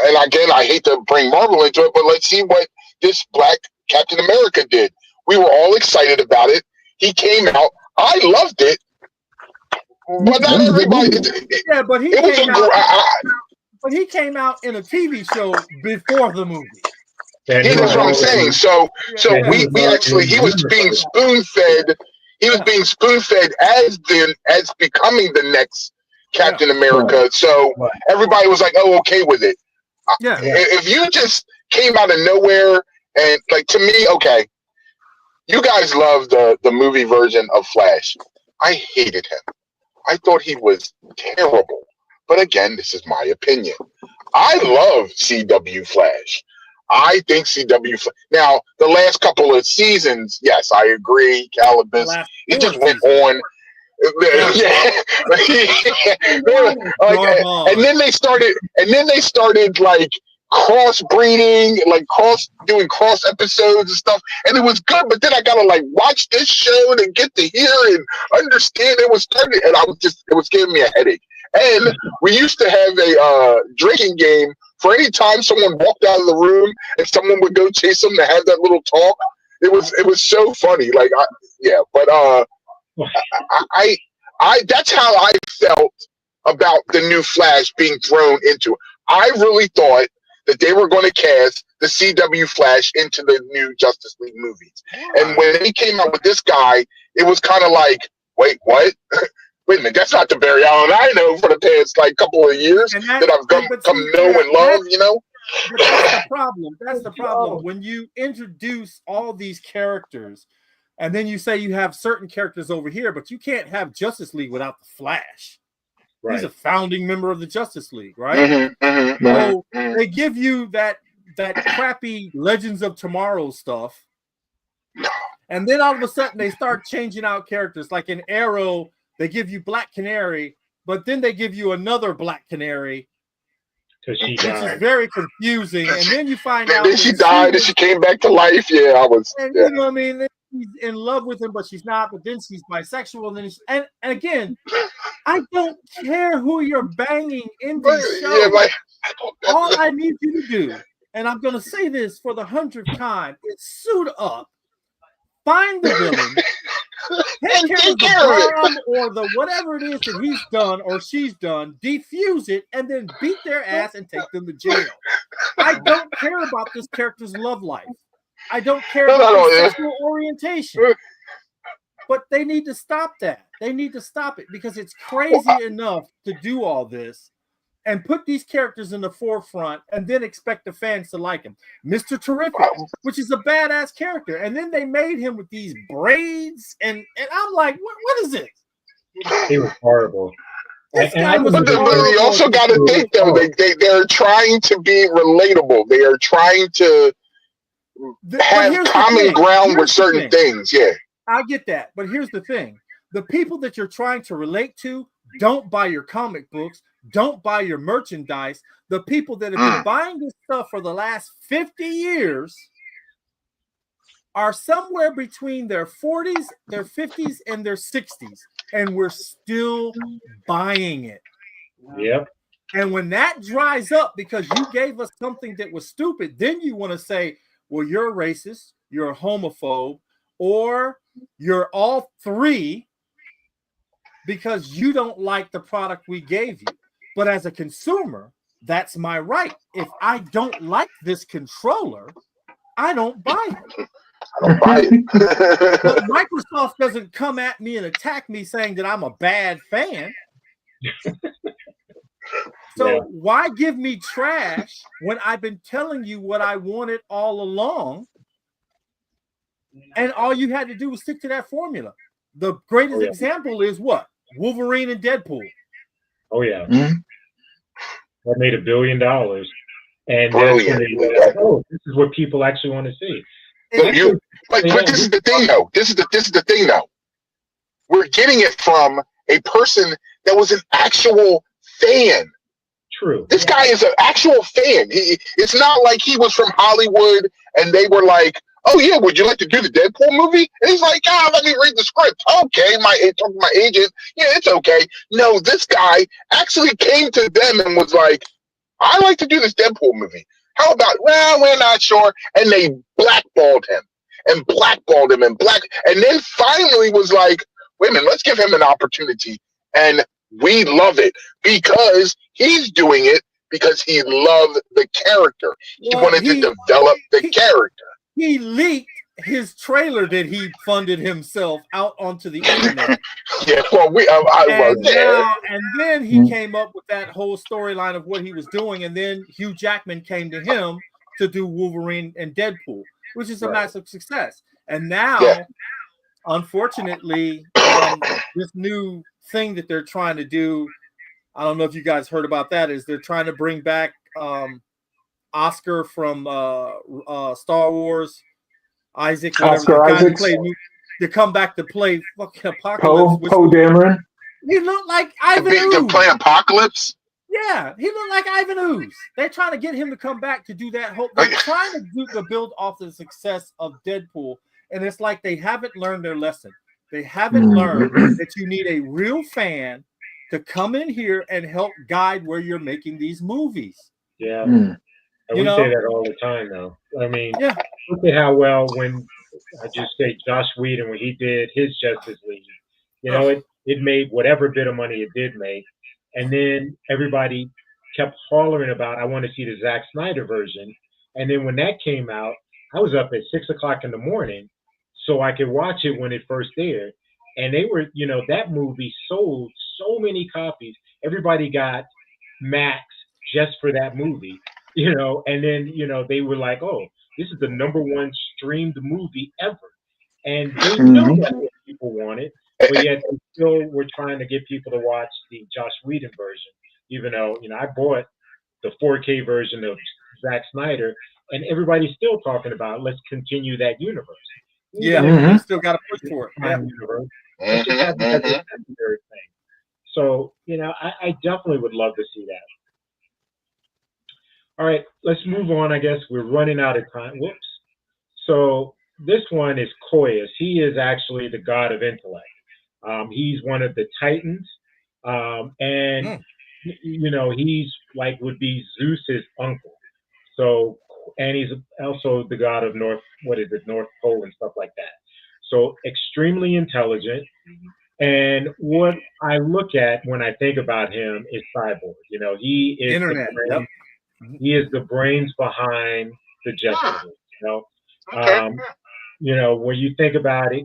And again, I hate to bring Marvel into it, but let's see what this black Captain America did. We were all excited about it. He came out. I loved it. But not everybody. But he came out in a TV show before the movie. Yeah, that's what I'm saying. So we actually, he was being spoon fed. He was being spoon fed as becoming the next Captain America. So everybody was like, "Oh, okay with it." Yeah. If you just came out of nowhere and like, to me, okay, you guys love the movie version of Flash. I hated him. I thought he was terrible. But again, this is my opinion. I love CW Flash. I think CW Flash. Now, the last couple of seasons, yes, I agree. Calibus, it just went on. And then they started like crossbreeding, like doing cross episodes and stuff, and it was good. But then I gotta like watch this show to get to hear and understand. It was it was giving me a headache. And we used to have a drinking game for any time someone walked out of the room and someone would go chase them to have that little talk. It was so funny. Like, I that's how I felt about the new Flash being thrown into it. I really thought that they were going to cast the CW Flash into the new Justice League movies. And when they came out with this guy, it was kind of like, wait, what? Wait a minute, that's not the Barry Allen I know for the past like couple of years that I've come to know and love, you know? But that's the problem. That's the problem. When you introduce all these characters and then you say you have certain characters over here, but you can't have Justice League without the Flash. Right. He's a founding member of the Justice League, right? Mm-hmm, So they give you that crappy Legends of Tomorrow stuff, and then all of a sudden they start changing out characters. Like in Arrow, they give you Black Canary, but then they give you another Black Canary, Because she which died. is very confusing. And then you find out then she that died and she came back to life. Yeah, I was. and Yeah. you know what I mean? Then she's in love with him, but she's not. But then she's bisexual. And then and again, I don't care who you're banging in these shows. Yeah, like, All I need you to do, and I'm going to say this for the 100th time, is suit up, find the villain, take care of the bomb or the whatever it is that he's done or she's done, defuse it, and then beat their ass and take them to jail. I don't care about this character's love life. I don't care about their sexual orientation. But they need to stop that. They need to stop it because it's crazy enough to do all this and put these characters in the forefront and then expect the fans to like him. Mr. Terrific, which is a badass character. And then they made him with these braids. And I'm like, what is this? He was horrible. But you also got to think, though, they're trying to be relatable. They are trying to have common ground with certain things. Yeah. I get that. But here's the thing. The people that you're trying to relate to don't buy your comic books, don't buy your merchandise. The people that have been buying this stuff for the last 50 years are somewhere between their 40s, their 50s, and their 60s. And we're still buying it. Yep. And when that dries up because you gave us something that was stupid, then you want to say, well, you're a racist, you're a homophobe, or you're all three because you don't like the product we gave you. But as a consumer, that's my right. If I don't like this controller, I don't buy it. I don't buy it. But Microsoft doesn't come at me and attack me saying that I'm a bad fan. So why give me trash when I've been telling you what I wanted all along? And all you had to do was stick to that formula. The greatest example is what? Wolverine and Deadpool. Oh, yeah. That made $1 billion. And that's when they were like, oh, this is what people actually want to see. But this is the thing, though. This is the thing, though. We're getting it from a person that was an actual fan. True. This guy is an actual fan. It's not like he was from Hollywood and they were like, oh, yeah, would you like to do the Deadpool movie? And he's like, let me read the script. Okay, my agent. Yeah, it's okay. No, this guy actually came to them and was like, I like to do this Deadpool movie. How about, well, we're not sure. And they blackballed him and then finally was like, wait a minute, let's give him an opportunity. And we love it because he's doing it because he loved the character. He wanted to develop the character. He leaked his trailer that he funded himself out onto the internet. Yeah, well, and then he came up with that whole storyline of what he was doing, and then Hugh Jackman came to him to do Wolverine and Deadpool, which is a massive success. And now, unfortunately, this new thing that they're trying to do, I don't know if you guys heard about that, is they're trying to bring back Oscar from Star Wars, Isaac, Oscar Isaac, to come back to play fucking Apocalypse. Poe Dameron. He looked like Ivan Ooze. To play Apocalypse? Yeah, he looked like Ivan Ooze. They're trying to get him to come back to do that. They're trying to build off the success of Deadpool, and it's like they haven't learned their lesson. They haven't learned that you need a real fan to come in here and help guide where you're making these movies. Yeah. And we say that all the time, though. I mean, look at how well when I just say Joss Whedon, when he did his Justice League, it made whatever bit of money it did make. And then everybody kept hollering about, I want to see the Zack Snyder version. And then when that came out, I was up at 6 o'clock in the morning so I could watch it when it first aired. And they were, that movie sold so many copies. Everybody got Max just for that movie. And then, they were like, oh, this is the #1 streamed movie ever. And they know that's what people wanted. but yet they still were trying to get people to watch the Josh Whedon version, even though I bought the 4K version of Zack Snyder, and everybody's still talking about let's continue that universe. Yeah, you still got to push for it. Yeah. Universe. Let's just have it as a secondary thing. So I definitely would love to see that. All right, let's move on. I guess we're running out of time. Whoops. So this one is Koius. He is actually the god of intellect. He's one of the Titans, and he's like would be Zeus's uncle. So, and he's also the god of North Pole and stuff like that. So extremely intelligent. And what I look at when I think about him is Cyborg. He is Internet. He is the brains behind the Justice League. When you think about it,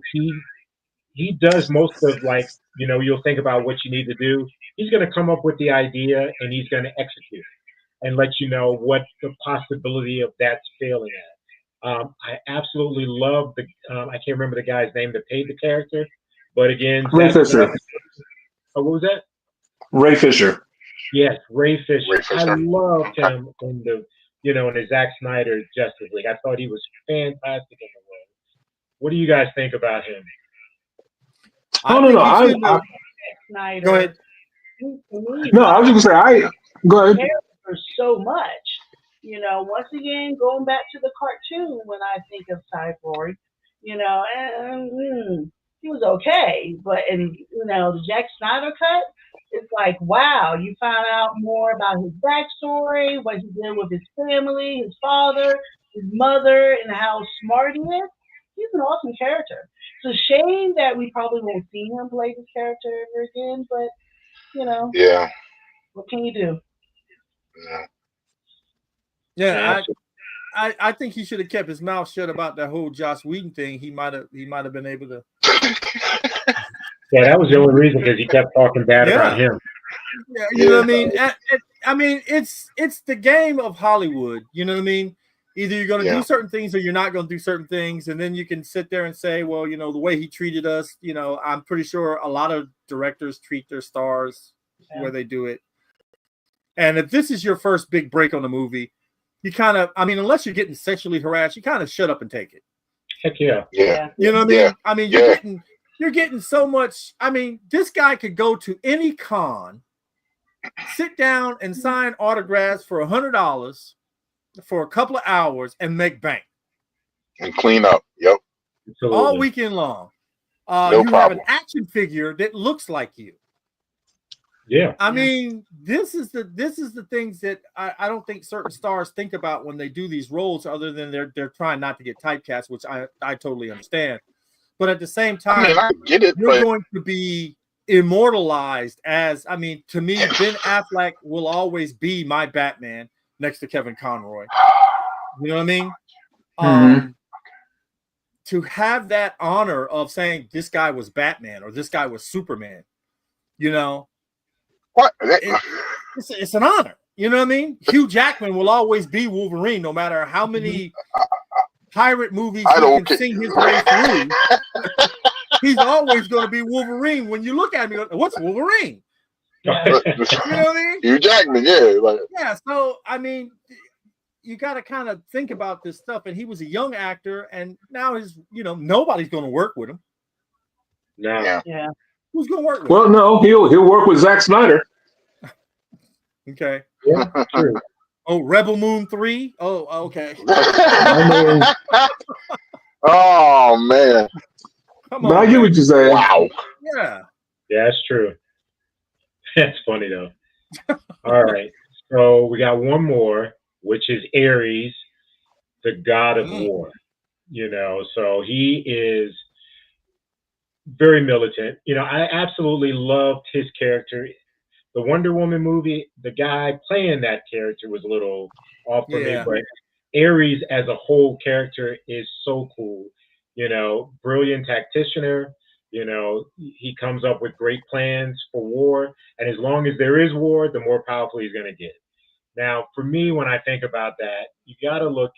he does most of you'll think about what you need to do. He's going to come up with the idea and he's going to execute it and let you know what the possibility of that's failing at. I absolutely love I can't remember the guy's name that paid the character, but again, Ray Fisher. What was that? Ray Fisher. Yes, Ray Fisher. Ray Fisher. I loved him in the in the Zack Snyder Justice League. I thought he was fantastic in the role. What do you guys think about him? No. Snyder. Go ahead. No, I was just gonna say go ahead. For so much. Once again, going back to the cartoon when I think of Cyborg, and he was okay, but in the Zack Snyder cut, it's like, wow, you found out more about his backstory, what he did with his family, his father, his mother, and how smart he is. He's an awesome character. It's a shame that we probably won't see him play this character ever again, but Yeah. what can you do? Yeah, I think he should have kept his mouth shut about that whole Joss Whedon thing. He might have been able to. Yeah, that was the only reason, because he kept talking bad about him. Yeah, you know what I mean. I mean, it's the game of Hollywood. You know what I mean. Either you're going to do certain things or you're not going to do certain things, and then you can sit there and say, well, the way he treated us. I'm pretty sure a lot of directors treat their stars where they do it. And if this is your first big break on the movie, you kind of, unless you're getting sexually harassed, you kind of shut up and take it. Heck yeah. Yeah. You know what I mean? You're getting so much. This guy could go to any con, sit down and sign autographs for $100 for a couple of hours and make bank. And clean up. Yep. Absolutely. All weekend long. No you problem. have an action figure that looks like you. Yeah. This is the things that I don't think certain stars think about when they do these roles, other than they're trying not to get typecast, which I totally understand. But at the same time, I get it, you're going to be immortalized as, to me, Ben Affleck will always be my Batman next to Kevin Conroy. You know what I mean? To have that honor of saying this guy was Batman or this guy was Superman, what? It's an honor. You know what I mean? Hugh Jackman will always be Wolverine, no matter how many pirate movies he can sing his way through. He's always going to be Wolverine. When you look at me, what's Wolverine? You know what I mean? Hugh Jackman, yeah. So you got to kind of think about this stuff. And he was a young actor, and now nobody's going to work with him. No. Yeah. Who's going to work with him? Well, no, he'll work with Zack Snyder. Okay. Yeah, true. Oh, Rebel Moon 3? Oh, okay. Oh, man. Come But on. I get what you're saying. Wow. Yeah. Yeah, that's true. That's funny, though. All right. So we got one more, which is Ares, the god of war. So he is very militant. I absolutely loved his character. The Wonder Woman movie, the guy playing that character was a little off for me, but Ares as a whole character is so cool. Brilliant tacticianer. He comes up with great plans for war, and as long as there is war, the more powerful he's going to get. Now, for me, when I think about that, you got to look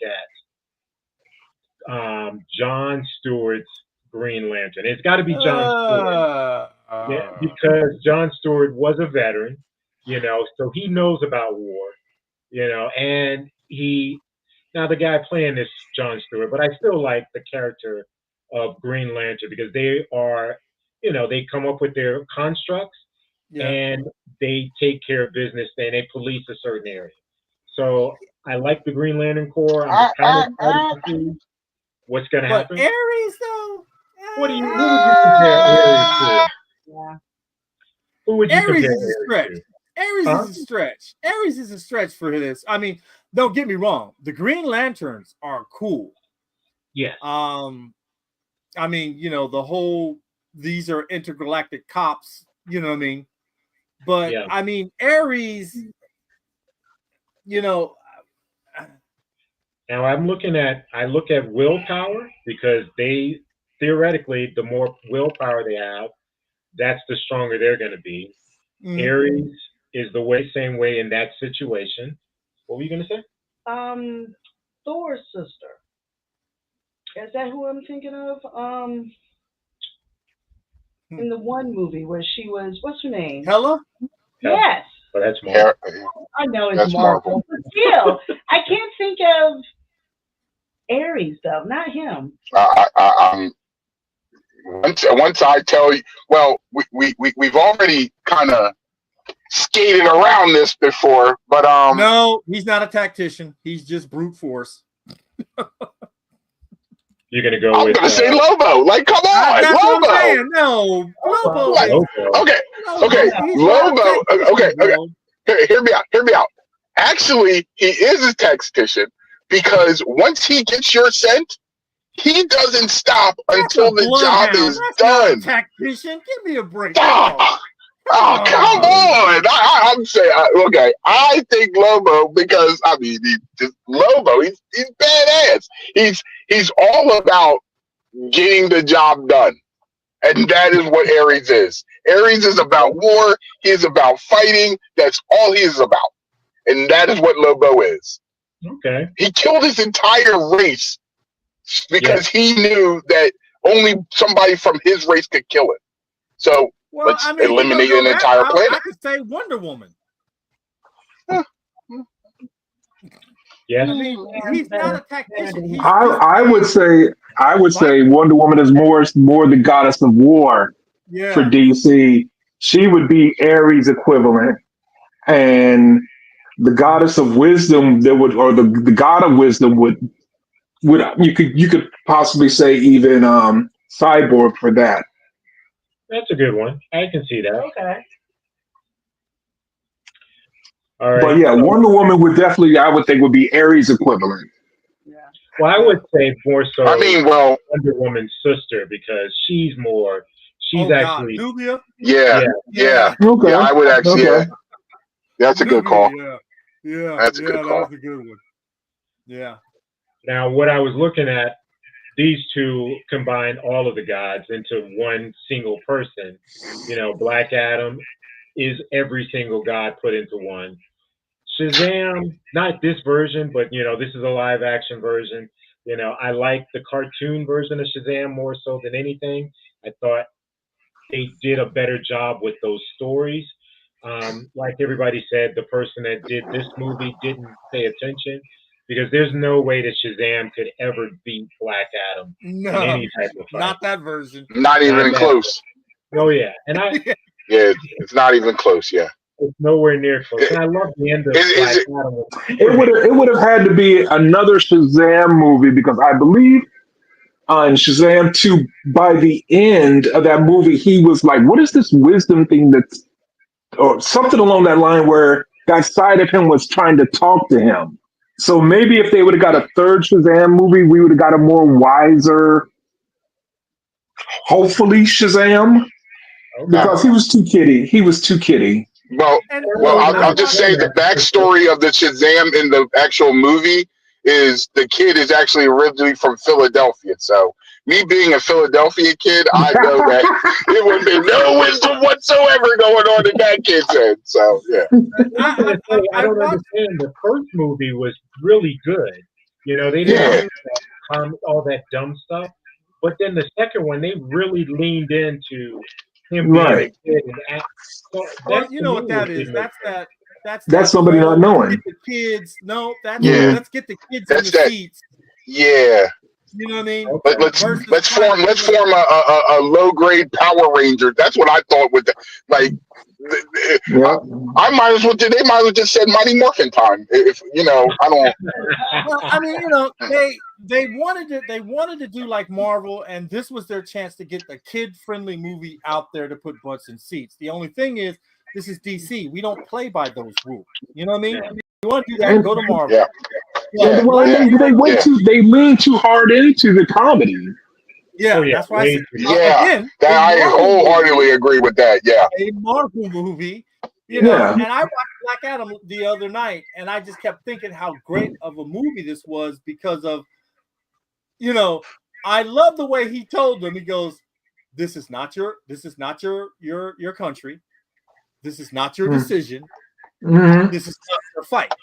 at John Stewart's Green Lantern. It's got to be John Stewart. Yeah, Uh, because John Stewart was a veteran, so he knows about war, and now the guy playing this John Stewart, but I still like the character of Green Lantern because they are, they come up with their constructs yeah. and they take care of business and they police a certain area. So I like the Green Lantern Corps. I'm just kind of excited to see what's going to But happen. Aries, though. Who would you compare Aries to? Yeah. Who would you Aries compare is a Aries stretch. to? Aries Huh? is a stretch. Aries is a stretch for this. I mean, don't get me wrong. The Green Lanterns are cool. Yes. I mean, the whole these are intergalactic cops, you know what I mean? But Yeah. I mean, Aries, Now I look at willpower because they theoretically, the more willpower they have, that's the stronger they're going to be. Aries is same way in that situation. What were you going to say? Thor's sister. Is that who I'm thinking of? In the one movie where she was, what's her name? Hella? Yes. Oh, that's Marvel. I know it's That's Marvel, but still, I can't think of Aries though, not him. Once I tell you, well, we've already kind of skated around this before, but No, he's not a tactician. He's just brute force. You're going to go I'm with. gonna say Lobo. Like, come on, That's what I'm Lobo. saying. No, Lobo. Like, okay, He's not a Lobo. tactician, Okay. bro. Hear me out. Actually, he is a tactician because once he gets your scent, he doesn't stop until the job is That's done. not a tactician. Give me a break. Oh, come on! I'm saying, okay. I think Lobo because Lobo. He's badass. He's all about getting the job done, and that is what Aries is. Aries is about war. He's about fighting. That's all he is about, and that is what Lobo is. Okay. He killed his entire race because he knew that only somebody from his race could kill it. So. Well, Let's I mean, eliminate an entire planet. I could say Wonder Woman. Yeah. I mean, he's not a tactician. I would say Wonder Woman is more the goddess of war for DC. She would be Ares equivalent, and the goddess of wisdom the god of wisdom would you could possibly say even Cyborg for that. That's a good one. I can see that. Okay. All right. But yeah, Wonder Woman I would think would be Ares equivalent. Yeah. Well, I would say more so. I mean, well, Wonder Woman's sister because she's actually. Nubia? Yeah. Okay. Yeah, I would actually. Okay. Yeah, that's a good call. Yeah. That's a good call. That's a good one. Yeah. Now, what I was looking at, these two combine all of the gods into one single person. Black Adam is every single god put into one. Shazam, not this version, but this is a live action version. I like the cartoon version of Shazam more so than anything. I thought they did a better job with those stories. Like everybody said, the person that did this movie didn't pay attention because there's no way that Shazam could ever beat Black Adam in any type of fight. Not that version. Not even close. Oh yeah, and yeah, it's not even close. Yeah, it's nowhere near close. And I love the end of Black Adam. It would have had to be another Shazam movie because I believe in Shazam 2, by the end of that movie, he was like, "What is this wisdom thing that's?" Or something along that line where that side of him was trying to talk to him. So maybe if they would have got a third Shazam movie, we would have got a more wiser, hopefully Shazam, because he was too kiddie. Well, I'll just say the backstory of the Shazam in the actual movie is the kid is actually originally from Philadelphia. So me being a Philadelphia kid, I know that it would be no wisdom whatsoever going on in that kid's head. So yeah. I don't understand. The first movie was really good. They didn't do all that dumb stuff. But then the second one, they really leaned into him being a Right. kid and act. So Well, that you to know me what was that is. even That's That's that somebody not whole get knowing. the kids. No, that's Yeah. Mhm. let's get the kids in That's the that. seats. Yeah. You know what I mean? okay. Versus Let's trying to let's give us. form a low grade Power Ranger. That's what I thought with the like. I, Yeah. I might as well. They might as well just said Mighty Morphin Time. If you know, I don't. Well, I mean, you know, they wanted to do like Marvel, and this was their chance to get the kid friendly movie out there to put butts in seats. The only thing is, this is DC. We don't play by those rules. You know what I mean? Yeah. If you want to do that, And go to Marvel. Yeah. But Yeah. Black Yeah. they went Yeah. too they leaned too hard into the comedy. Oh Yeah, yeah, that's why I way said too much. Yeah. again That a I Marvel movie, wholeheartedly agree with that. Yeah. a Marvel movie, you Yeah. know. Yeah. And I watched Black Adam the other night, and I just kept thinking how great of a movie this was because of, you know, I love the way he told them. He goes, this is not your country. This is not your decision. Mm-hmm. This is not your fight."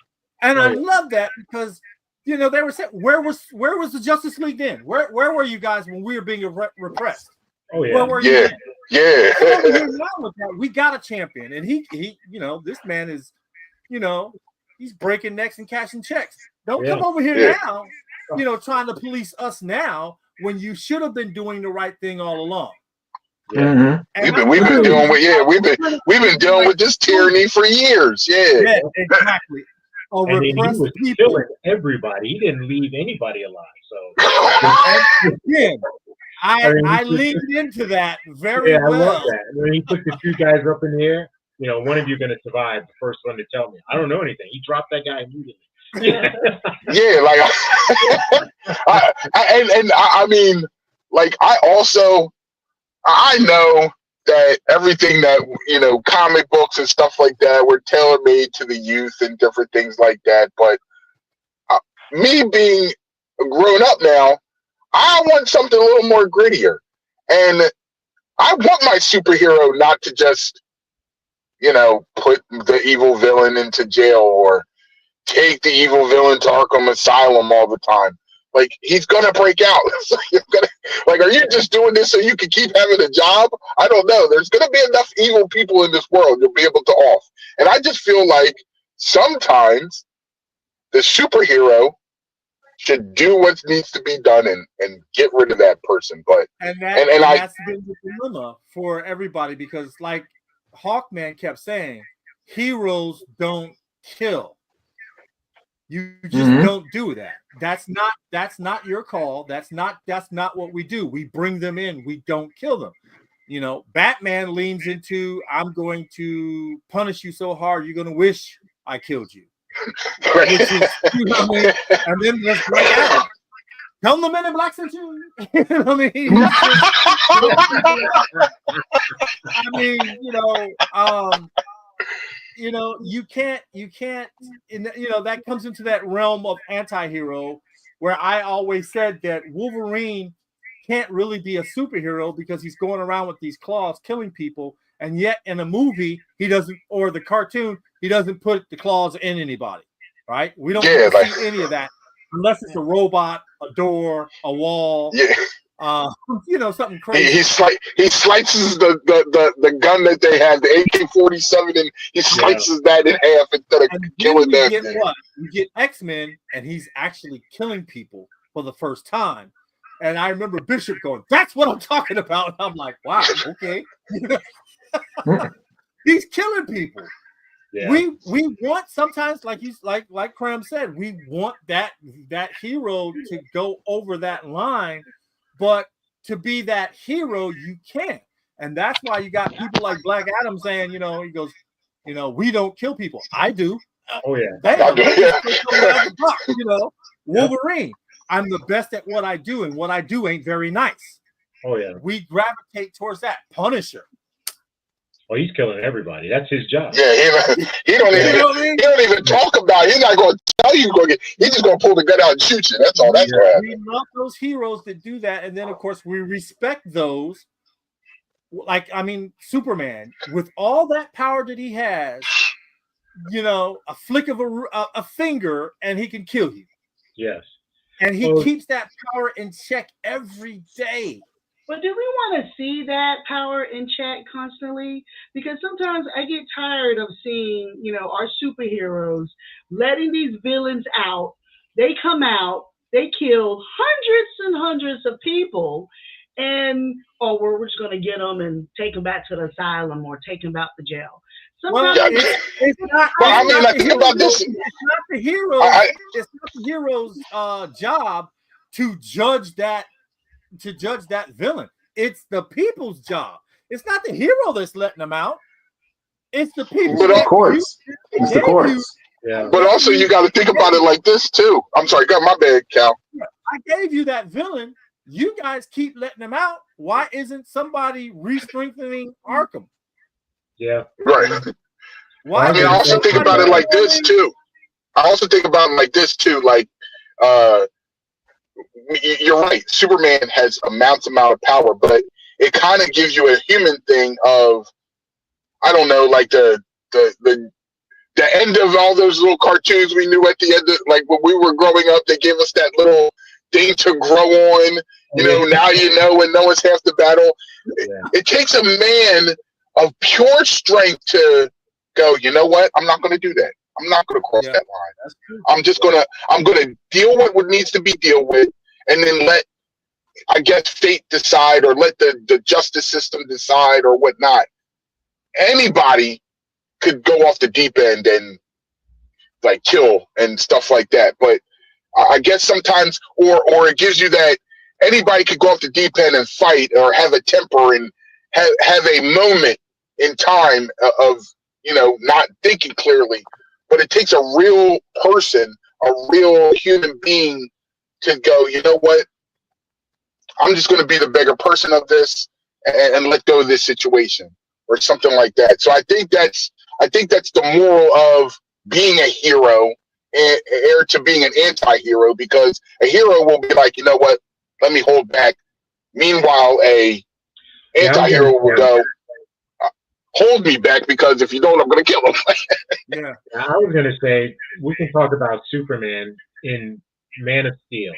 And Oh I yeah. love that because, you know, they were saying, where was the Justice League then? Where were you guys when we were being repressed? Oh Where yeah. were you Yeah. then? Yeah. Come over here now with that. We got a champion, and he, you know, this man is, you know, he's breaking necks and cashing checks. Don't Yeah. come over here Yeah. now, you know, trying to police us now when you should have been doing the right thing all along. Yeah. Mm-hmm. And We've been I dealing with we've been dealing with this tyranny for years. Yeah. yeah, exactly. A And then he repressed was people. killing everybody. He didn't leave anybody alive. So And again, I mean, I he took, leaned into that very yeah, I love well. that. When he took the two guys up in the air, you know, one of you going to survive. The first one to tell me, I don't know anything. He dropped that guy immediately. Yeah. Like, I mean, like, I know that everything that, you know, comic books and stuff like that were tailor made to the youth and different things like that. But me being grown up now, I want something a little more grittier. And I want my superhero not to just, you know, put the evil villain into jail or take the evil villain to Arkham Asylum all the time. Like, he's gonna break out. Like, are you just doing this so you can keep having a job? I don't know. There's gonna be enough evil people in this world you'll be able to off. And I just feel like sometimes the superhero should do what needs to be done and get rid of that person. But And and I that's been the dilemma for everybody because, like Hawkman kept saying, heroes don't kill. You just Mm-hmm. don't do that. That's not your call. That's not what we do. We bring them in. We don't kill them. You know, Batman leans into, I'm going to punish you so hard you're gonna wish I killed you. Which is, you know what I mean? And then there's Black Adam. Tell the Men in Black sent you. You know what I mean? I mean, you know, you can't, you know, that comes into that realm of anti-hero where I always said that Wolverine can't really be a superhero because he's going around with these claws killing people, and yet in a movie he doesn't, or the cartoon, he doesn't put the claws in anybody, right? We don't yeah, get to like see any of that unless it's a robot, a door, a wall, yeah. you know, something He crazy. he slices the gun that they have, the AK-47, and he slices that in half instead of And then killing we them. get what? We get X-Men, and he's actually killing people for the first time. And I remember Bishop going, "That's what I'm talking about." And I'm like, "Wow, okay." He's killing people. Yeah. We want sometimes, like Cram said, we want that hero to go over that line, but to be that hero, you can't. And that's why you got people like Black Adam saying, you know, he goes, you know, we don't kill people. I do. Oh yeah. I Bam, do, he yeah. just straight coming out the box, you know. Wolverine. I'm the best at what I do, and what I do ain't very nice. Oh yeah. We gravitate towards that. Punisher. Oh, he's killing everybody. That's his job. Yeah, he don't You even know what I mean? he don't even talk about it. He's not going to tell you going to get. He's just going to pull the gun out and shoot you. That's all. That's what We happens. love those heroes that do that, and then of course we respect those. Like, I mean, Superman, with all that power that he has, you know, a flick of a finger and he can kill you. Yes. And he Well, keeps that power in check every day. But do we want to see that power in check constantly? Because sometimes I get tired of seeing, our superheroes letting these villains out. They come out, they kill hundreds and hundreds of people, and oh, we're just going to get them and take them back to the asylum or take them out to jail. Well, Sometimes Yeah, it's not. but I It's mean, not I the think hero. about this. It's not the heroes. I, It's not the hero's job to judge that villain. It's the people's job. It's not the hero that's letting them out. It's the people But It's the that you courts. It's the gave you. courts. yeah. but also you got to think about it like this too. I'm sorry, got my bad, Cal. I gave you that villain. You guys keep letting them out. Why isn't somebody re-strengthening Arkham? Yeah. Right. Why I mean, I Well, isn't also think somebody about it like this reforming? too. I also think about it like this too. Like, uh, you're right. Superman has immense amount of power, but it kind of gives you a human thing of, I don't know, like the end of all those little cartoons we knew at the end of, like when we were growing up, they gave us that little thing to grow on. Now you know, and no one's half the battle. Yeah. It takes a man of pure strength to go, you know what? I'm not going to do that. I'm not going to cross Yeah, that line. that's true. I'm going to deal with what needs to be dealt with, and then let, I guess, fate decide, or let the justice system decide, or whatnot. Anybody could go off the deep end and like kill and stuff like that. But I guess sometimes, or it gives you that anybody could go off the deep end and fight, or have a temper, and have a moment in time of not thinking clearly. But it takes a real person, a real human being, to go, you know what? I'm just going to be the bigger person of this, and let go of this situation, or something like that. So I think that's the moral of being a hero, or to being an anti-hero, because a hero will be like, you know what? Let me hold back. Meanwhile, a Yeah, anti-hero will go, hold me back, because if you don't, I'm going to kill him. Yeah, I was going to say, we can talk about Superman in Man of Steel,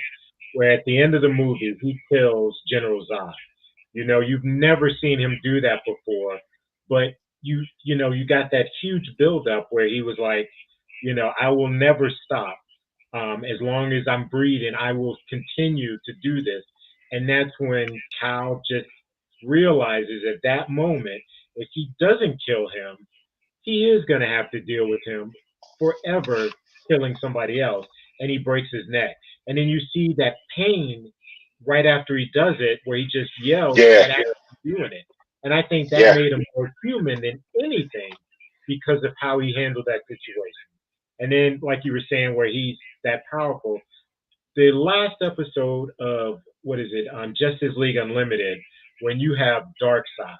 where at the end of the movie, he kills General Zod. You've never seen him do that before, but you got that huge buildup where he was like, I will never stop. As long as I'm breathing, I will continue to do this. And that's when Kyle just realizes at that moment, if he doesn't kill him, he is going to have to deal with him forever killing somebody else, and he breaks his neck. And then you see that pain right after he does it, where he just yells Yeah, at after doing it. And I think that yeah, made him more human than anything because of how he handled that situation. And then, like you were saying, where he's that powerful, the last episode of what is it, Justice League Unlimited, when you have Darkseid,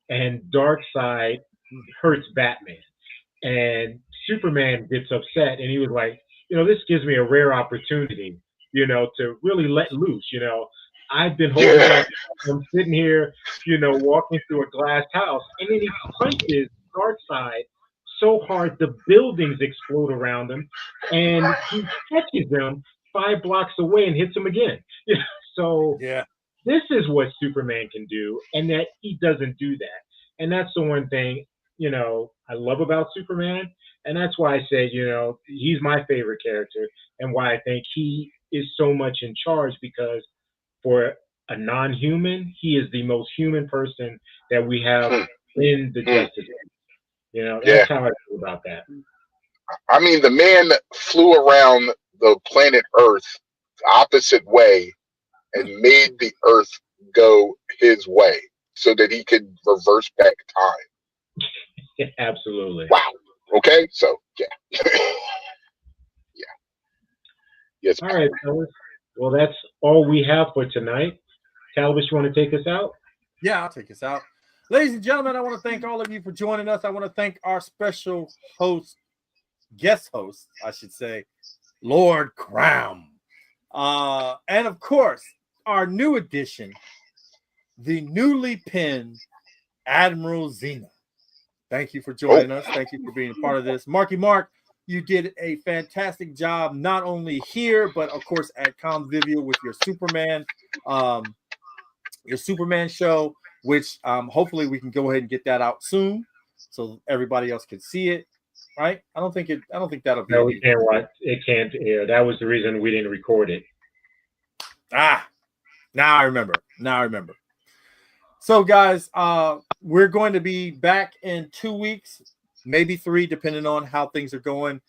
and Darkseid hurts Batman, and Superman gets upset, and he was like, this gives me a rare opportunity, to really let loose. I've been holding yeah, back. I'm sitting here, walking through a glass house, and then he punches Darkseid so hard the buildings explode around him, and he catches them 5 blocks away and hits him again. So yeah, this is what Superman can do, and that he doesn't do that. And that's the one thing, I love about Superman. And that's why I said, he's my favorite character, and why I think he is so much in charge, because for a non human, he is the most human person that we have hmm, in the hmm, Justice League. yeah. That's how I feel about that. I mean, the man flew around the planet Earth the opposite way, and made the Earth go his way, so that he could reverse back time. Yeah, absolutely. Wow. Okay. So yeah. Yeah. Yes. All right, fellas. Well, that's all we have for tonight. Talbot, you want to take us out? yeah. I'll take us out. Ladies and gentlemen, I want to thank all of you for joining us. I want to thank our special guest host, I should say, Lord Crown. And of course, our new addition, the newly pinned Admiral Xena. Thank you for Oh, joining us. Thank you for being a part of this. Marky Mark, You did a fantastic job, not only here, but of course at Convivial with your Superman show, which hopefully we can go ahead and get that out soon, so everybody else can see it. Right? I don't think that'll be. No, we can't watch. It can't air. That was the reason we didn't record it. Now I remember. So, guys, we're going to be back in 2 weeks, maybe 3, depending on how things are going.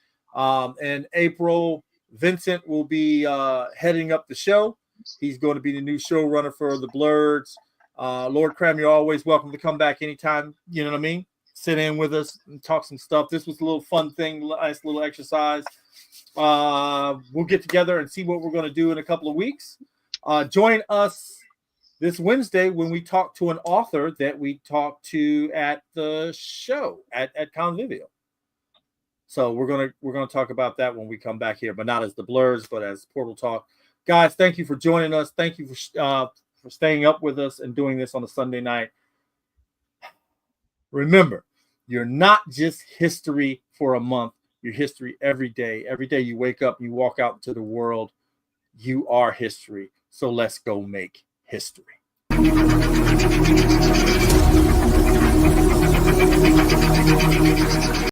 In April, Vincent will be heading up the show. He's going to be the new showrunner for the Blerds. Lord Cram, you're always welcome to come back anytime. You know what I mean? Sit in with us and talk some stuff. This was a little fun thing, nice little exercise. We'll get together and see what we're going to do in a couple of weeks. Join us this Wednesday when we talk to an author that we talked to at the show at Convivial. So we're gonna talk about that when we come back here, but not as the Blerds, but as Portal Talk. Guys, thank you for joining us. Thank you for staying up with us and doing this on a Sunday night. Remember, you're not just history for a month. You're history every day. Every day you wake up and you walk out into the world, you are history. So let's go make history.